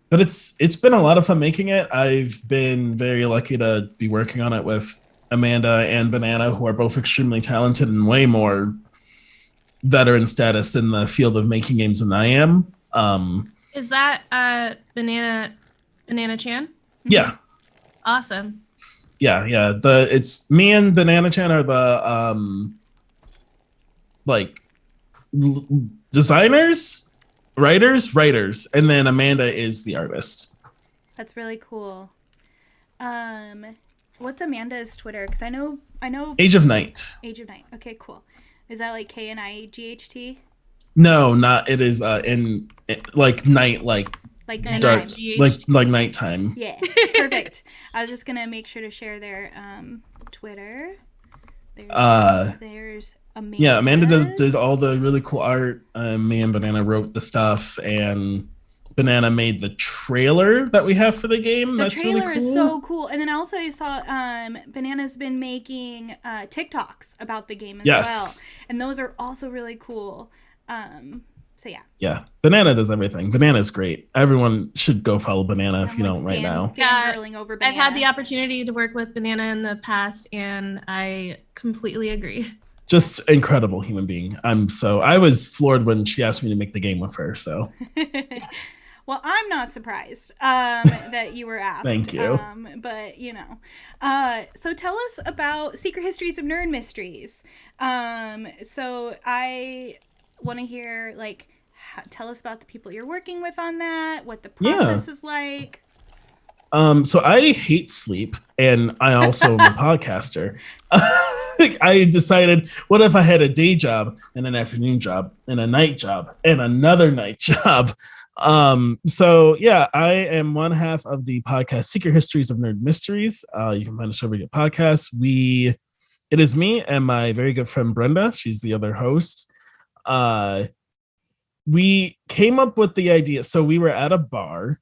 But it's been a lot of fun making it. I've been very lucky to be working on it with Amanda and Banana, who are both extremely talented and way more veteran status in the field of making games than I am. Is that Banana Chan? Yeah. Awesome. Yeah. It's me and Banana Chan are the designers, writers, and then Amanda is the artist. That's really cool. What's Amanda's Twitter? Because I know Age of Night. Age of Night. Okay, cool. Is that like KNIGHT? No, not it is in like night, like Like dark, nighttime. like nighttime. Yeah, perfect. I was just gonna make sure to share their Twitter. There's Amanda. Yeah, Amanda does all the really cool art. Me and Banana wrote the stuff, and Banana made the trailer that we have for the game. That's really cool. The trailer is so cool. And then also I saw Banana's been making TikToks about the game as well. And those are also really cool. So yeah. Yeah, Banana does everything. Banana's great. Everyone should go follow Banana if you don't right now. Over Banana. I've had the opportunity to work with Banana in the past, and I completely agree. Just incredible human being. I was floored when she asked me to make the game with her. So. Well, I'm not surprised that you were asked. Thank you. But, you know. So tell us about Secret Histories of Nerd Mysteries. So I want to hear, like, tell us about the people you're working with on that, what the process is like. So I hate sleep, and I also am a podcaster. I decided, what if I had a day job and an afternoon job and a night job and another night job? So yeah, I am one half of the podcast Secret Histories of Nerd Mysteries. You can find us over at podcasts. It is me and my very good friend Brenda. She's the other host. We came up with the idea. So we were at a bar.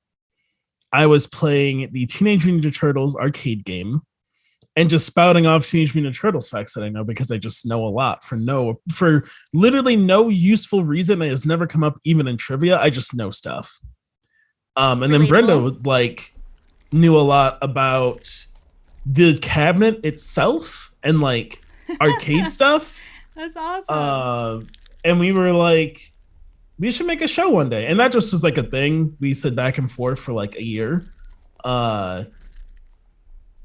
I was playing the Teenage Mutant Ninja Turtles arcade game and just spouting off Teenage Mutant Ninja Turtles facts that I know because I just know a lot for literally no useful reason. It has never come up even in trivia. I just know stuff. And then Brenda knew a lot about the cabinet itself and like arcade stuff. That's awesome. And we were like, we should make a show one day. And that just was like a thing. We said back and forth for like a year. And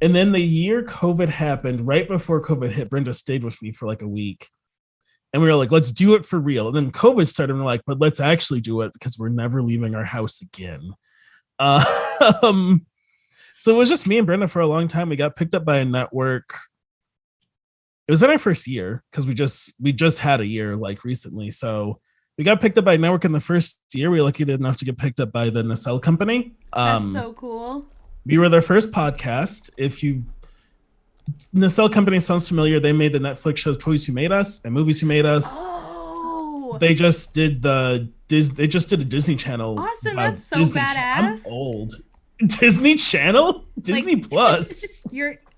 then the year COVID happened, right before COVID hit, Brenda stayed with me for like a week. And we were like, let's do it for real. And then COVID started, and we're like, but let's actually do it because we're never leaving our house again. So it was just me and Brenda for a long time. We got picked up by a network. It was in our first year because we just had a year like recently. So we got picked up by a network in the first year. We were lucky enough to get picked up by the Nacelle Company. That's so cool. We were their first podcast. Nacelle Company sounds familiar. They made the Netflix show Toys Who Made Us and Movies Who Made Us. Oh. They just did a Disney Channel. Awesome, that's so badass. I'm old. Disney Channel? Disney Plus.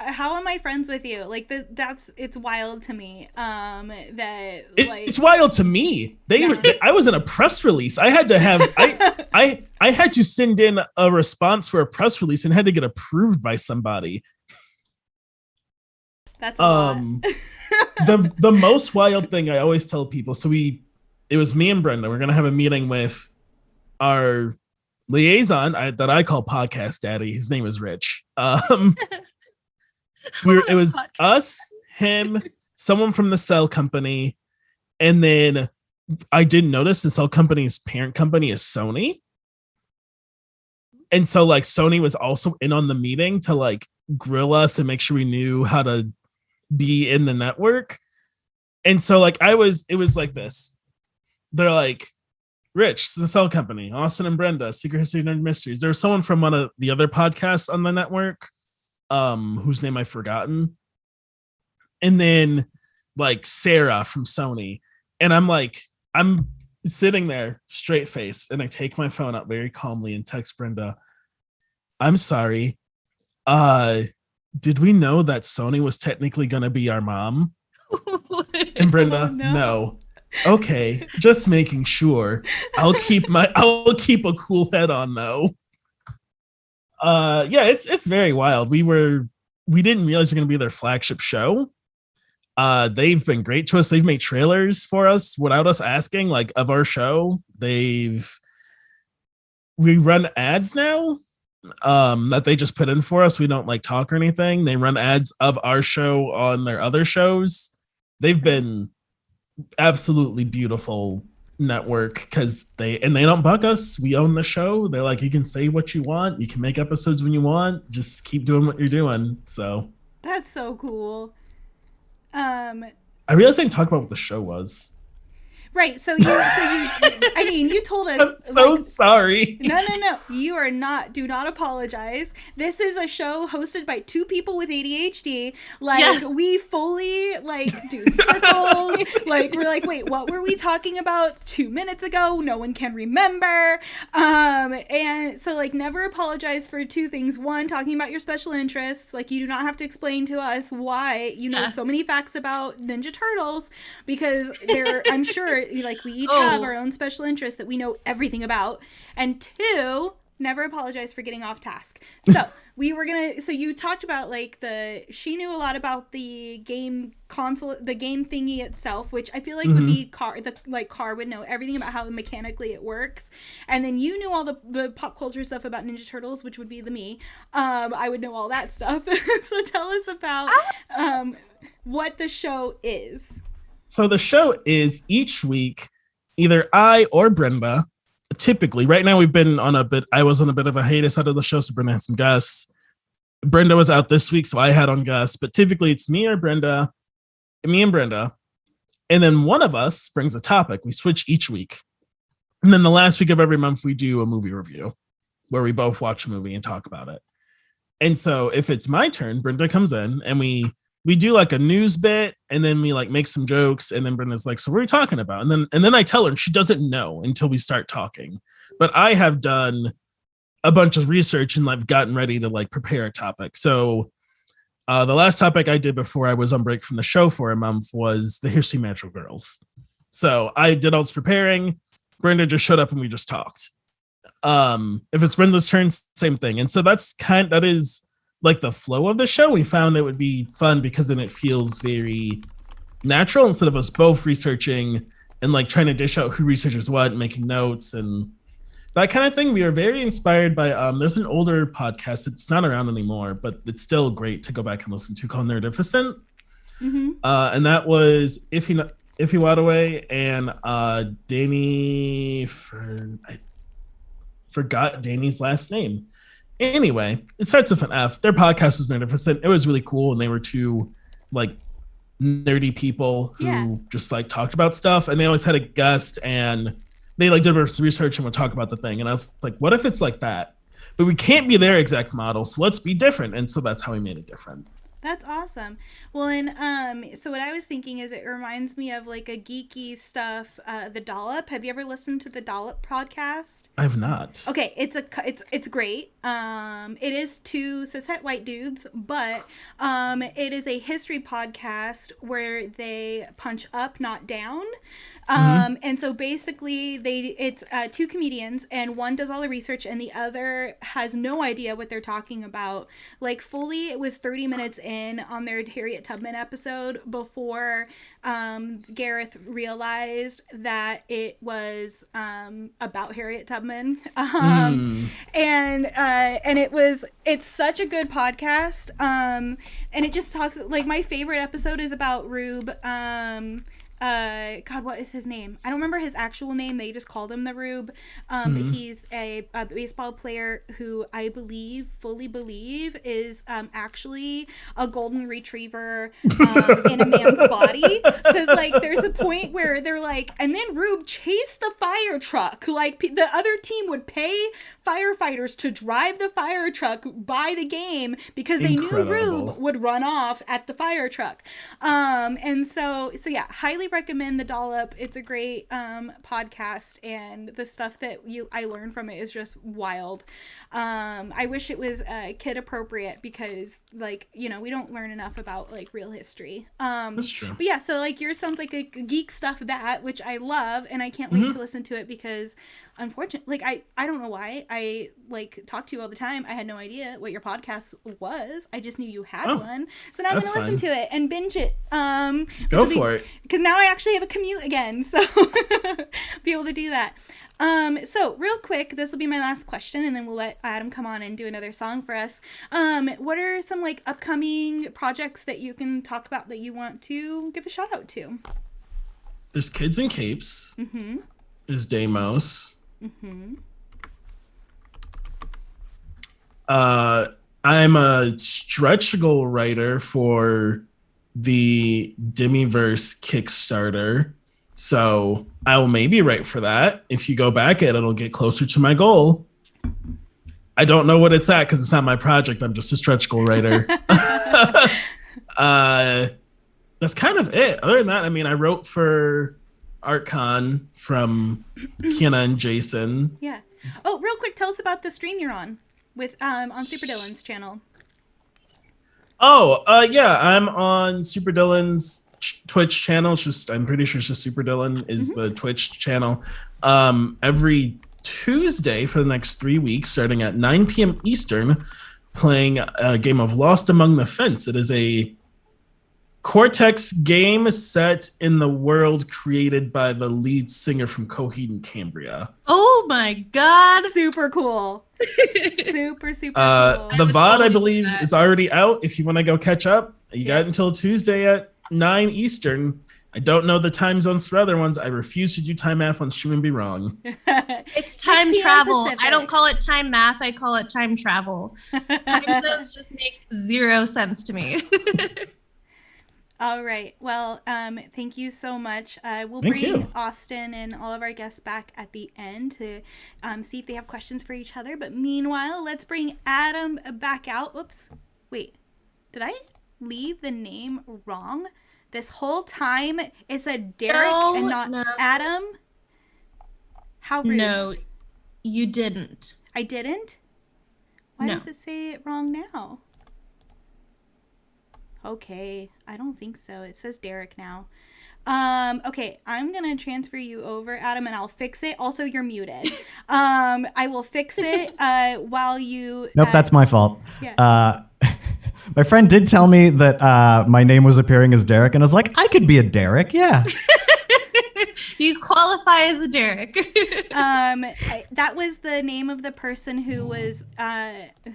How am I friends with you? Like it's wild to me. It's wild to me. I was in a press release. I had to have I had to send in a response for a press release and had to get approved by somebody. That's a lot. The most wild thing I always tell people. So it was me and Brenda. We're gonna have a meeting with our liaison that I call Podcast Daddy. His name is Rich. It was us, him, someone from the Cell Company, and then I didn't notice the Cell Company's parent company is Sony. And so like Sony was also in on the meeting to like grill us and make sure we knew how to be in the network. And so like it was like this. They're like, Rich, the Cell Company, Austin and Brenda, Secret History of Nerd Mysteries. There's someone from one of the other podcasts on the network, whose name I've forgotten. And then like Sarah from Sony. And I'm sitting there straight face, and I take my phone out very calmly and text Brenda, I'm sorry. Did we know that Sony was technically gonna be our mom? And Brenda, no. Okay, just making sure. I'll keep a cool head on though. Yeah, it's very wild. We didn't realize we're gonna be their flagship show. They've been great to us. They've made trailers for us without us asking, like, of our show. We run ads now that they just put in for us. We don't like talk or anything. They run ads of our show on their other shows. They've been absolutely beautiful network because they don't bug us. We own the show. They're like, you can say what you want, you can make episodes when you want, just keep doing what you're doing. So that's so cool. I realized I didn't talk about what the show was. Right. I mean, you told us. I'm so sorry. No. You are not. Do not apologize. This is a show hosted by two people with ADHD. Like, Yes. we fully, like, do circles. Like, we're like, wait, what were we talking about 2 minutes ago? No one can remember. And so, like, never apologize for two things. One, talking about your special interests. Like, you do not have to explain to us why you know so many facts about Ninja Turtles, because I'm sure, like, we each have our own special interests that we know everything about. And two, never apologize for getting off task. So so you talked about, like, she knew a lot about the game console, the game thingy itself, which I feel like would be Car would know everything about how mechanically it works. And then you knew all the pop culture stuff about Ninja Turtles, which would be me. I would know all that stuff. So tell us about what the show is. So the show is, each week, either I or Brenda, typically, right now I was on a bit of a hiatus out of the show, so Brenda has some guests. Brenda was out this week, so I had on guests, but typically it's me and Brenda, and then one of us brings a topic. We switch each week. And then the last week of every month, we do a movie review where we both watch a movie and talk about it. And so if it's my turn, Brenda comes in and we do like a news bit, and then we like make some jokes, and then Brenda's like, so what are we talking about? And then I tell her, and she doesn't know until we start talking. But I have done a bunch of research and like gotten ready to like prepare a topic. So the last topic I did before I was on break from the show for a month was the History Natural Girls. So I did all this preparing. Brenda just showed up and we just talked. If it's Brenda's turn, same thing. And so that is like the flow of the show. We found it would be fun because then it feels very natural instead of us both researching and like trying to dish out who researches what and making notes and that kind of thing. We are very inspired by there's an older podcast, it's not around anymore, but it's still great to go back and listen to, called Nerdificent. And that was Iffy Wadaway and Danny, I forgot Danny's last name. Anyway, it starts with an F. Their podcast was Nerdificent. It was really cool, and they were two like nerdy people who just like talked about stuff, and they always had a guest, and they like did research and would talk about the thing. And I was like, what if it's like that? But we can't be their exact model, so let's be different. And so that's how we made it different. That's awesome. Well, and so what I was thinking is it reminds me of like a geeky stuff, The Dollop. Have you ever listened to the Dollop podcast? I have not. Okay, it's great. It is two cishet white dudes, but it is a history podcast where they punch up, not down. And so basically it's two comedians, and one does all the research and the other has no idea what they're talking about. Like, fully, it was 30 minutes in on their Harriet Tubman episode before Gareth realized that it was about Harriet Tubman. And it's such a good podcast. And it just talks, like, my favorite episode is about Rube. God, what is his name? I don't remember his actual name. They just called him the Rube. He's a baseball player who I fully believe is actually a golden retriever in a man's body. Because, like, there's a point where they're like, and then Rube chased the fire truck. Like, the other team would pay firefighters to drive the fire truck by the game because they knew Rube would run off at the fire truck. And so yeah, highly recommend The Dollop. It's a great podcast, and the stuff that I learned from it is just wild. I wish it was kid appropriate because, like, you know, we don't learn enough about like real history. That's true. But yeah, so like yours sounds like a geek stuff, which I love, and I can't wait to listen to it because unfortunately, like, I don't know why I like talk to you all the time. I had no idea what your podcast was. I just knew you had one. So now I'm gonna listen to it and binge it. Go for it. Because now I actually have a commute again, so be able to do that. So real quick, this will be my last question, and then we'll let Adam come on and do another song for us. What are some like upcoming projects that you can talk about that you want to give a shout out to? There's Kids in Capes. There's Deimos. I'm a stretch goal writer for the Demiverse Kickstarter. So I'll maybe write for that. If you go back it'll get closer to my goal. I don't know what it's at because it's not my project. I'm just a stretch goal writer. That's kind of it. Other than that, I mean, I wrote for ArtCon from Kiana and Jason. Yeah. Oh, real quick, tell us about the stream you're on with on Super Dylan's channel. Oh, yeah, I'm on Super Dylan's Twitch channel. It's just, I'm pretty sure it's just Super Dylan is the Twitch channel. Every Tuesday for the next 3 weeks, starting at 9 p.m. Eastern, playing a game of Lost Among the Fence. It is a Cortex game set in the world created by the lead singer from Coheed and Cambria. Oh my god. Super cool. Super cool. The VOD, I believe, is already out. If you want to go catch up, you got until Tuesday at 9 Eastern. I don't know the time zones for other ones. I refuse to do time math on stream and be wrong. It's time travel. I don't call it time math. I call it time travel. Time zones just make zero sense to me. All right. Well, thank you so much. We'll bring Austin and all of our guests back at the end to see if they have questions for each other. But meanwhile, let's bring Adam back out. Whoops. Wait. Did I leave the name wrong? This whole time it said Derek and not Adam? How rude. No, you didn't. I didn't? Why does it say it wrong now? Okay, I don't think so. It says Derek now. Okay, I'm gonna transfer you over, Adam, and I'll fix it. Also, you're muted. I will fix it while you... Nope, that's my fault. Yeah. My friend did tell me that my name was appearing as Derek, and I was like, I could be a Derek, yeah. You qualify as a Derek. That was the name of the person who was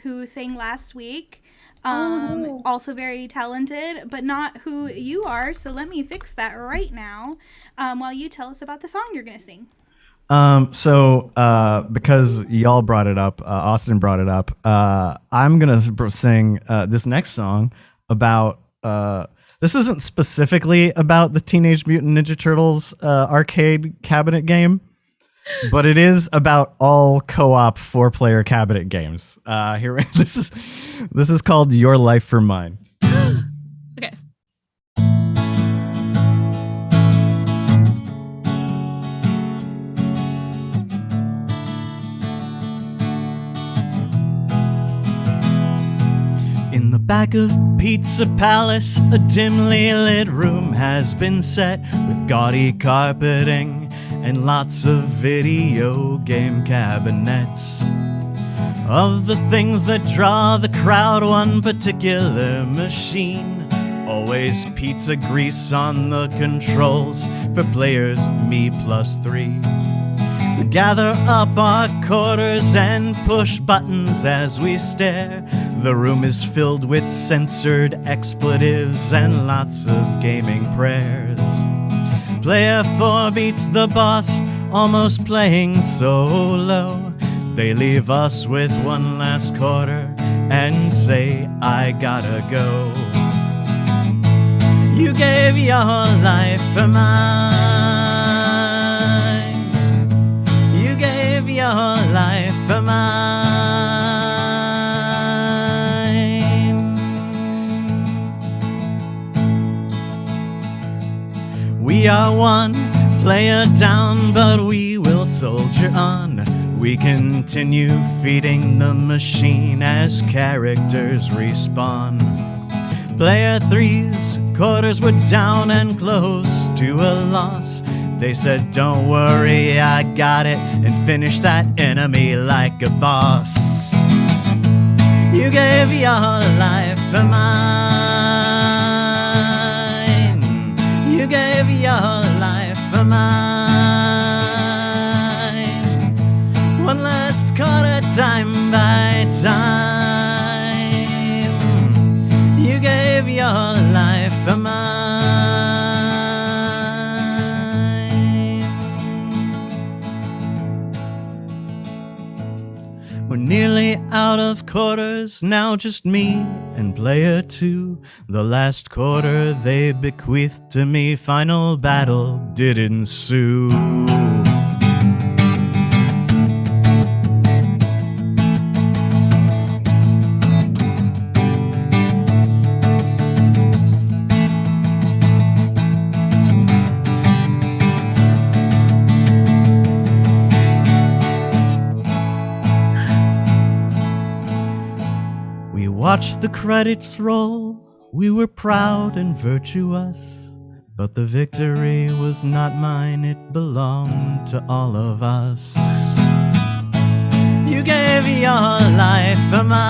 who sang last week. Also very talented, but not who you are. So let me fix that right now while you tell us about the song you're going to sing. Because y'all brought it up, Austin brought it up, I'm going to sing this next song about... this isn't specifically about the Teenage Mutant Ninja Turtles arcade cabinet game, but it is about all co-op 4-player cabinet games. Here, this is called Your Life for Mine. Okay. In the back of Pizza Palace, a dimly lit room has been set with gaudy carpeting and lots of video game cabinets. Of the things that draw the crowd, one particular machine. Always pizza grease on the controls for players me plus 3. We gather up our quarters and push buttons as we stare. The room is filled with censored expletives and lots of gaming prayers. Player 4 beats the boss, almost playing so low. They leave us with one last quarter and say, I gotta go. You gave your life for mine. You gave your life for mine. We are one player down, but we will soldier on. We continue feeding the machine as characters respawn. Player 3's quarters were down and close to a loss. They said, don't worry, I got it, and finish that enemy like a boss. You gave your life for mine. You gave your life for mine. One last quarter, time by time. You gave your life for mine. We're near nearly out of quarters, now just me and player 2. The last quarter they bequeathed to me, final battle did ensue. We watched the credits roll, we were proud and virtuous, but the victory was not mine, it belonged to all of us. You gave your life for mine.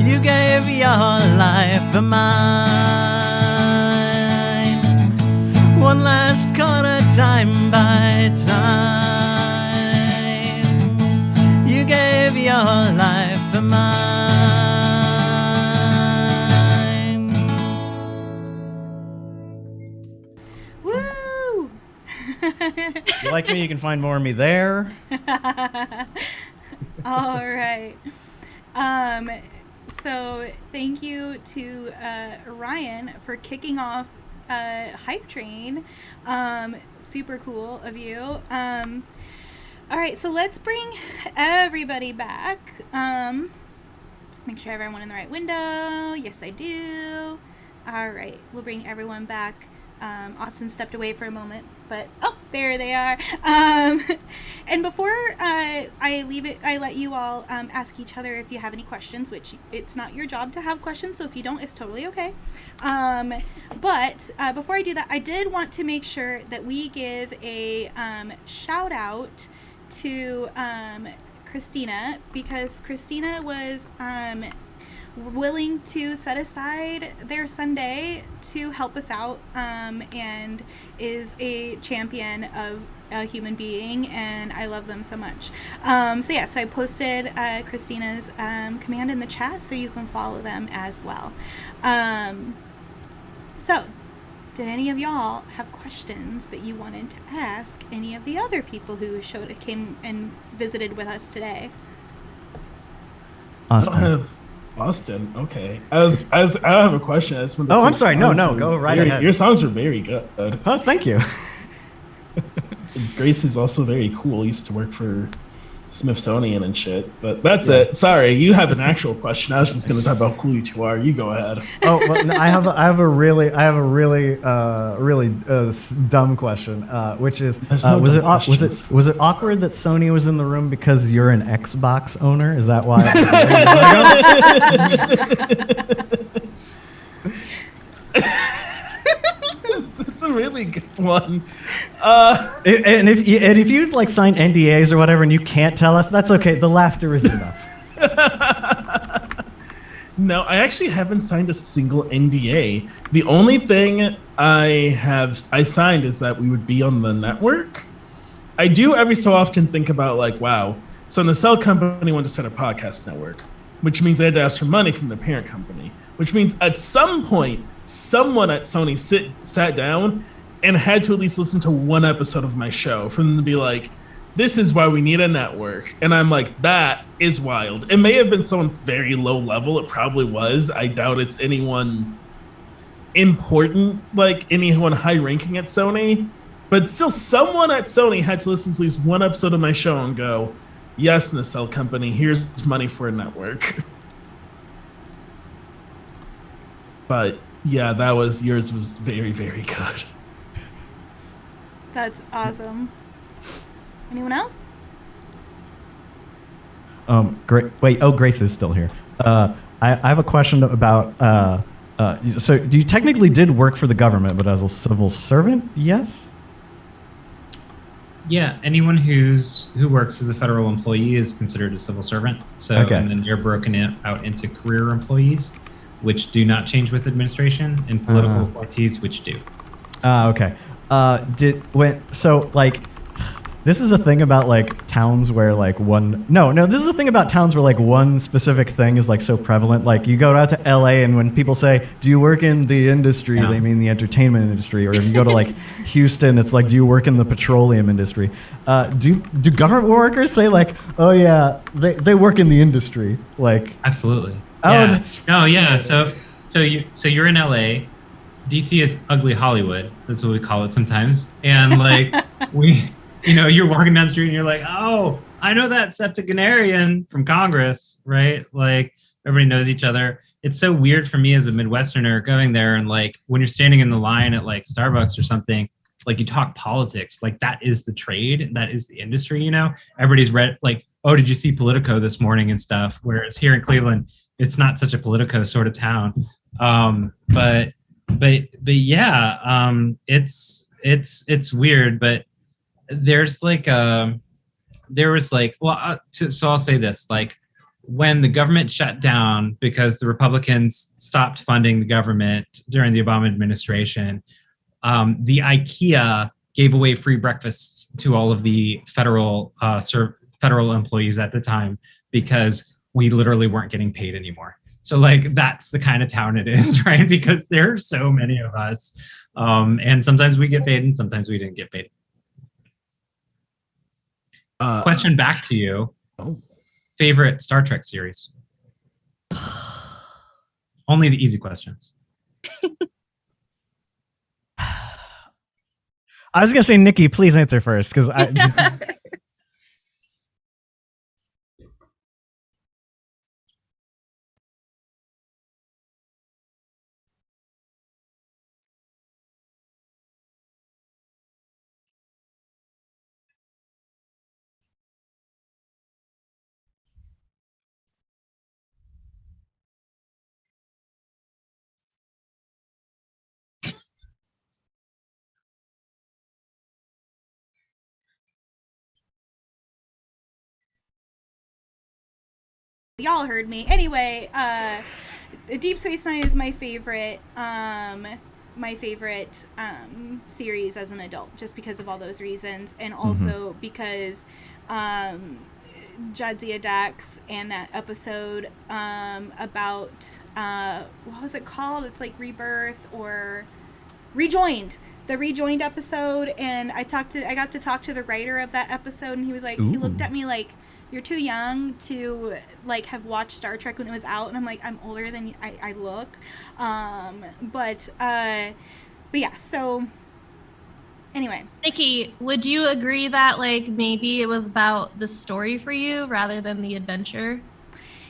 You gave your life for mine. One last quarter, time by time. You gave your life for mine. Woo! If you like me, you can find more of me there. All right. So thank you to Ryan for kicking off Hype Train. Super cool of you. All right, so let's bring everybody back. Make sure everyone in the right window. Yes, I do. All right, we'll bring everyone back. Austin stepped away for a moment, but oh, there they are. And before I leave it, I let you all ask each other if you have any questions, which it's not your job to have questions, so if you don't, it's totally okay. But before I do that, I did want to make sure that we give a shout out to Christina, because Christina was willing to set aside their Sunday to help us out, and is a champion of a human being, and I love them so much. So yeah, so I posted Christina's command in the chat, so you can follow them as well. So did any of y'all have questions that you wanted to ask any of the other people who came and visited with us today? Austin. I don't have Austin. Okay. I have a question. I just want to Oh, say I'm sorry. No, go right ahead. Your songs are very good. Oh, thank you. Grace is also very cool. Used to work for Smithsonian and shit. But that's it. Sorry, you have an actual question. I was just going to talk about how cool you two are. You go ahead. Oh, well, no, I have a really dumb question, which is was it awkward that Sony was in the room because you're an Xbox owner? Is that why? It's a really good one. And if you like sign NDAs or whatever and you can't tell us, that's okay. The laughter is enough. No, I actually haven't signed a single NDA. The only thing I signed is that we would be on the network. I do every so often think about like, wow, so the cell company wanted to start a podcast network, which means they had to ask for money from the parent company, which means at some point, someone at Sony sat down and had to at least listen to one episode of my show for them to be like, this is why we need a network. And I'm like, that is wild. It may have been someone very low level. It probably was. I doubt it's anyone important, like anyone high ranking at Sony. But still, someone at Sony had to listen to at least one episode of my show and go, yes, Nacelle Company, here's money for a network. But yeah, yours was very, very good. That's awesome. Anyone else? Grace is still here. I have a question about. So, you technically did work for the government, but as a civil servant, yes? Yeah, anyone who works as a federal employee is considered a civil servant. So, Okay. And then you're broken out into career employees, which do not change with administration, and political appointees, which do. Okay. This is a thing about like towns where like this is a thing about towns where like one specific thing is like so prevalent. Like you go out to LA and when people say, do you work in the industry? Yeah. They mean the entertainment industry. Or if you go to like Houston, it's like, do you work in the petroleum industry? Do government workers say like, oh yeah, they work in the industry? Like, Absolutely. oh, Yeah. that's No, yeah. So you're in LA. DC is ugly Hollywood. That's what we call it sometimes. And like you're walking down the street and you're like, oh, I know that septuagenarian from Congress, right? Like everybody knows each other. It's so weird for me as a Midwesterner going there and like when you're standing in the line at like Starbucks or something, like you talk politics, like that is the trade, that is the industry, Everybody's read like, oh, did you see Politico this morning and stuff? Whereas here in Cleveland, it's not such a Politico sort of town. But yeah, it's weird, but there's like there was like so I'll say this, like when the government shut down because the Republicans stopped funding the government during the Obama administration, the IKEA gave away free breakfasts to all of the federal employees at the time because we literally weren't getting paid anymore. So like that's the kind of town it is, right? Because there are so many of us, and sometimes we get paid and sometimes we didn't get paid. Question back to you. Oh. Favorite Star Trek series? Only the easy questions. I was gonna say, Nikki, please answer first because I. Y'all heard me. Anyway, Deep Space Nine is my favorite. Series as an adult, just because of all those reasons, and also because Jadzia Dax and that episode about what was it called? It's like Rebirth or Rejoined. The Rejoined episode, and I got to talk to the writer of that episode, and he was like, he looked at me like, you're too young to like have watched Star Trek when it was out, and I'm like, I'm older than I look, but yeah. So anyway, Nikki, would you agree that like maybe it was about the story for you rather than the adventure?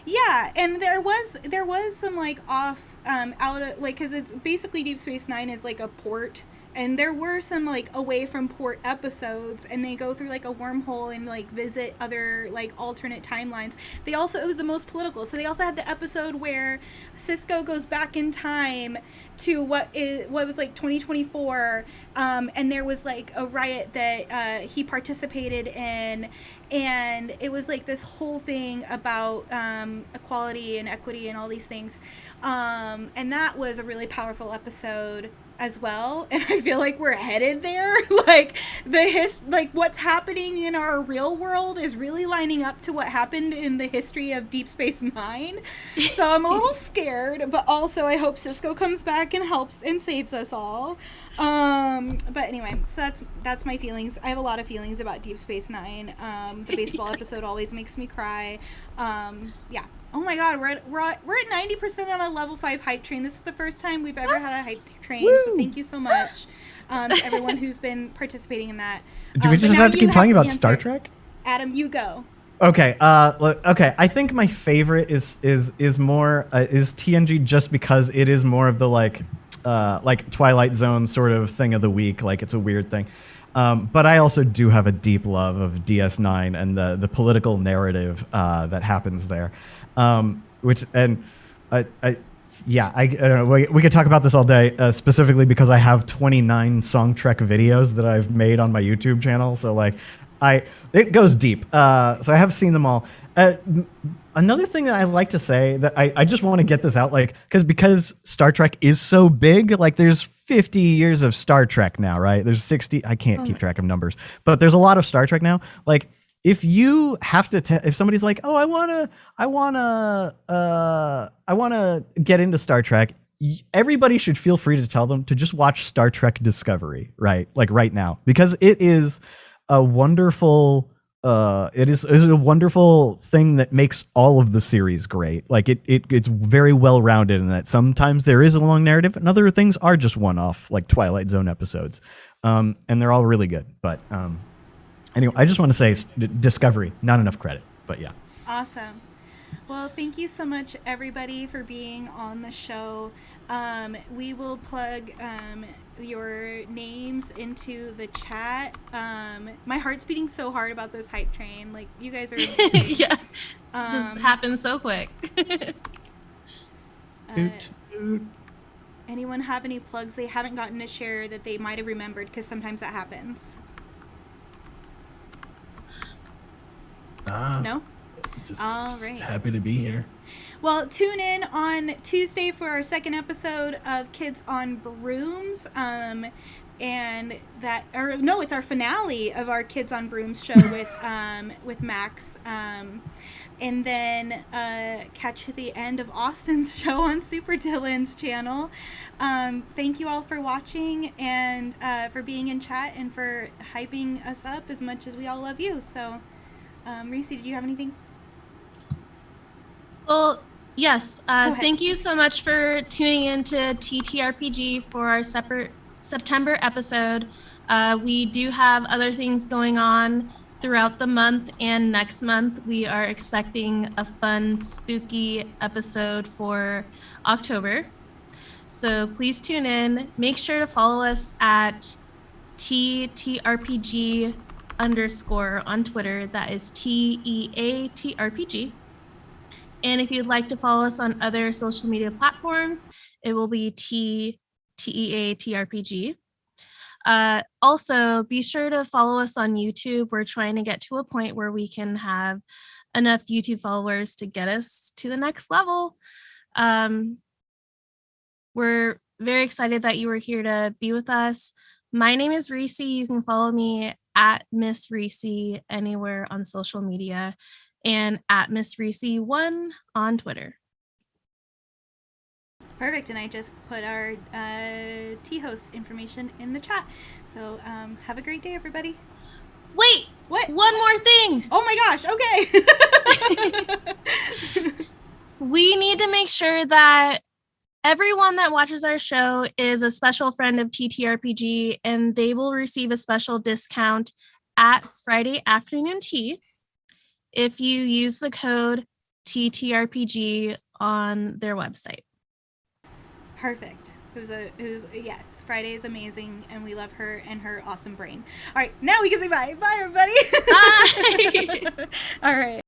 Yeah, and there was some like off out of like, because it's basically Deep Space Nine is like a port. And there were some like away from port episodes, and they go through like a wormhole and like visit other like alternate timelines. It was the most political. So they also had the episode where Cisco goes back in time to what was like 2024, and there was like a riot that he participated in, and it was like this whole thing about equality and equity and all these things, and that was a really powerful episode as well. And I feel like we're headed there. Like what's happening in our real world is really lining up to what happened in the history of Deep Space Nine. So I'm a little scared, but also I hope Cisco comes back and helps and saves us all. But anyway, so that's my feelings. I have a lot of feelings about Deep Space Nine. The baseball episode always makes me cry. Yeah. Oh my God, we're at 90% on a level 5 hype train. This is the first time we've ever had a hype train. Woo! So thank you so much to everyone who's been participating in that. Do we just have to keep talking about Star Trek? Adam, you go. Okay. Okay. I think my favorite is more is TNG, just because it is more of the like Twilight Zone sort of thing of the week. Like it's a weird thing. But I also do have a deep love of DS9 and the political narrative that happens there. We could talk about this all day, specifically because I have 29 Song Trek videos that I've made on my YouTube channel. So like, it goes deep. So I have seen them all. Another thing that I like to say that I just want to get this out, like, because Star Trek is so big, like there's 50 years of Star Trek now, right? There's 60. I can't keep track of numbers, but there's a lot of Star Trek now. Like, if you have to, if somebody's like, oh, I wanna get into Star Trek, everybody should feel free to tell them to just watch Star Trek Discovery, right? Like right now, because it is a wonderful. It is a wonderful thing that makes all of the series great. Like it's very well rounded, in that sometimes there is a long narrative, and other things are just one off, like Twilight Zone episodes, and they're all really good. But anyway, I just want to say Discovery, not enough credit, but yeah. Awesome. Well, thank you so much, everybody, for being on the show. We will plug your names into the chat. My heart's beating so hard about this hype train. Like, you guys are amazing. Yeah, just happens so quick. Anyone have any plugs they haven't gotten to share that they might have remembered? Because sometimes that happens. No? Just right. happy to be here. Well, tune in on Tuesday for our second episode of Kids on Brooms. It's our finale of our Kids on Brooms show with Max. And then catch the end of Austin's show on Super Dylan's channel. Thank you all for watching and for being in chat and for hyping us up as much as we all love you. So, Reese, did you have anything? Well, yes. Thank you so much for tuning in to TTRPG for our September episode. We do have other things going on throughout the month, and next month we are expecting a fun, spooky episode for October. So please tune in. Make sure to follow us at TTRPG_ on Twitter. That is TEATRPG. And if you'd like to follow us on other social media platforms, it will be TEATRPG. Also, be sure to follow us on YouTube. We're trying to get to a point where we can have enough YouTube followers to get us to the next level. We're very excited that you were here to be with us. My name is Reese. You can follow me at Miss Reese anywhere on social media, and at Miss Reese1 on Twitter. Perfect, and I just put our T-host information in the chat. So have a great day, everybody. Wait! What? One more thing! Oh my gosh, okay! We need to make sure that everyone that watches our show is a special friend of TTRPG, and they will receive a special discount at Friday Afternoon Tea if you use the code TTRPG on their website. Perfect. Yes, Friday is amazing, and we love her and her awesome brain. All right, now we can say bye. Bye, everybody. Bye. All right.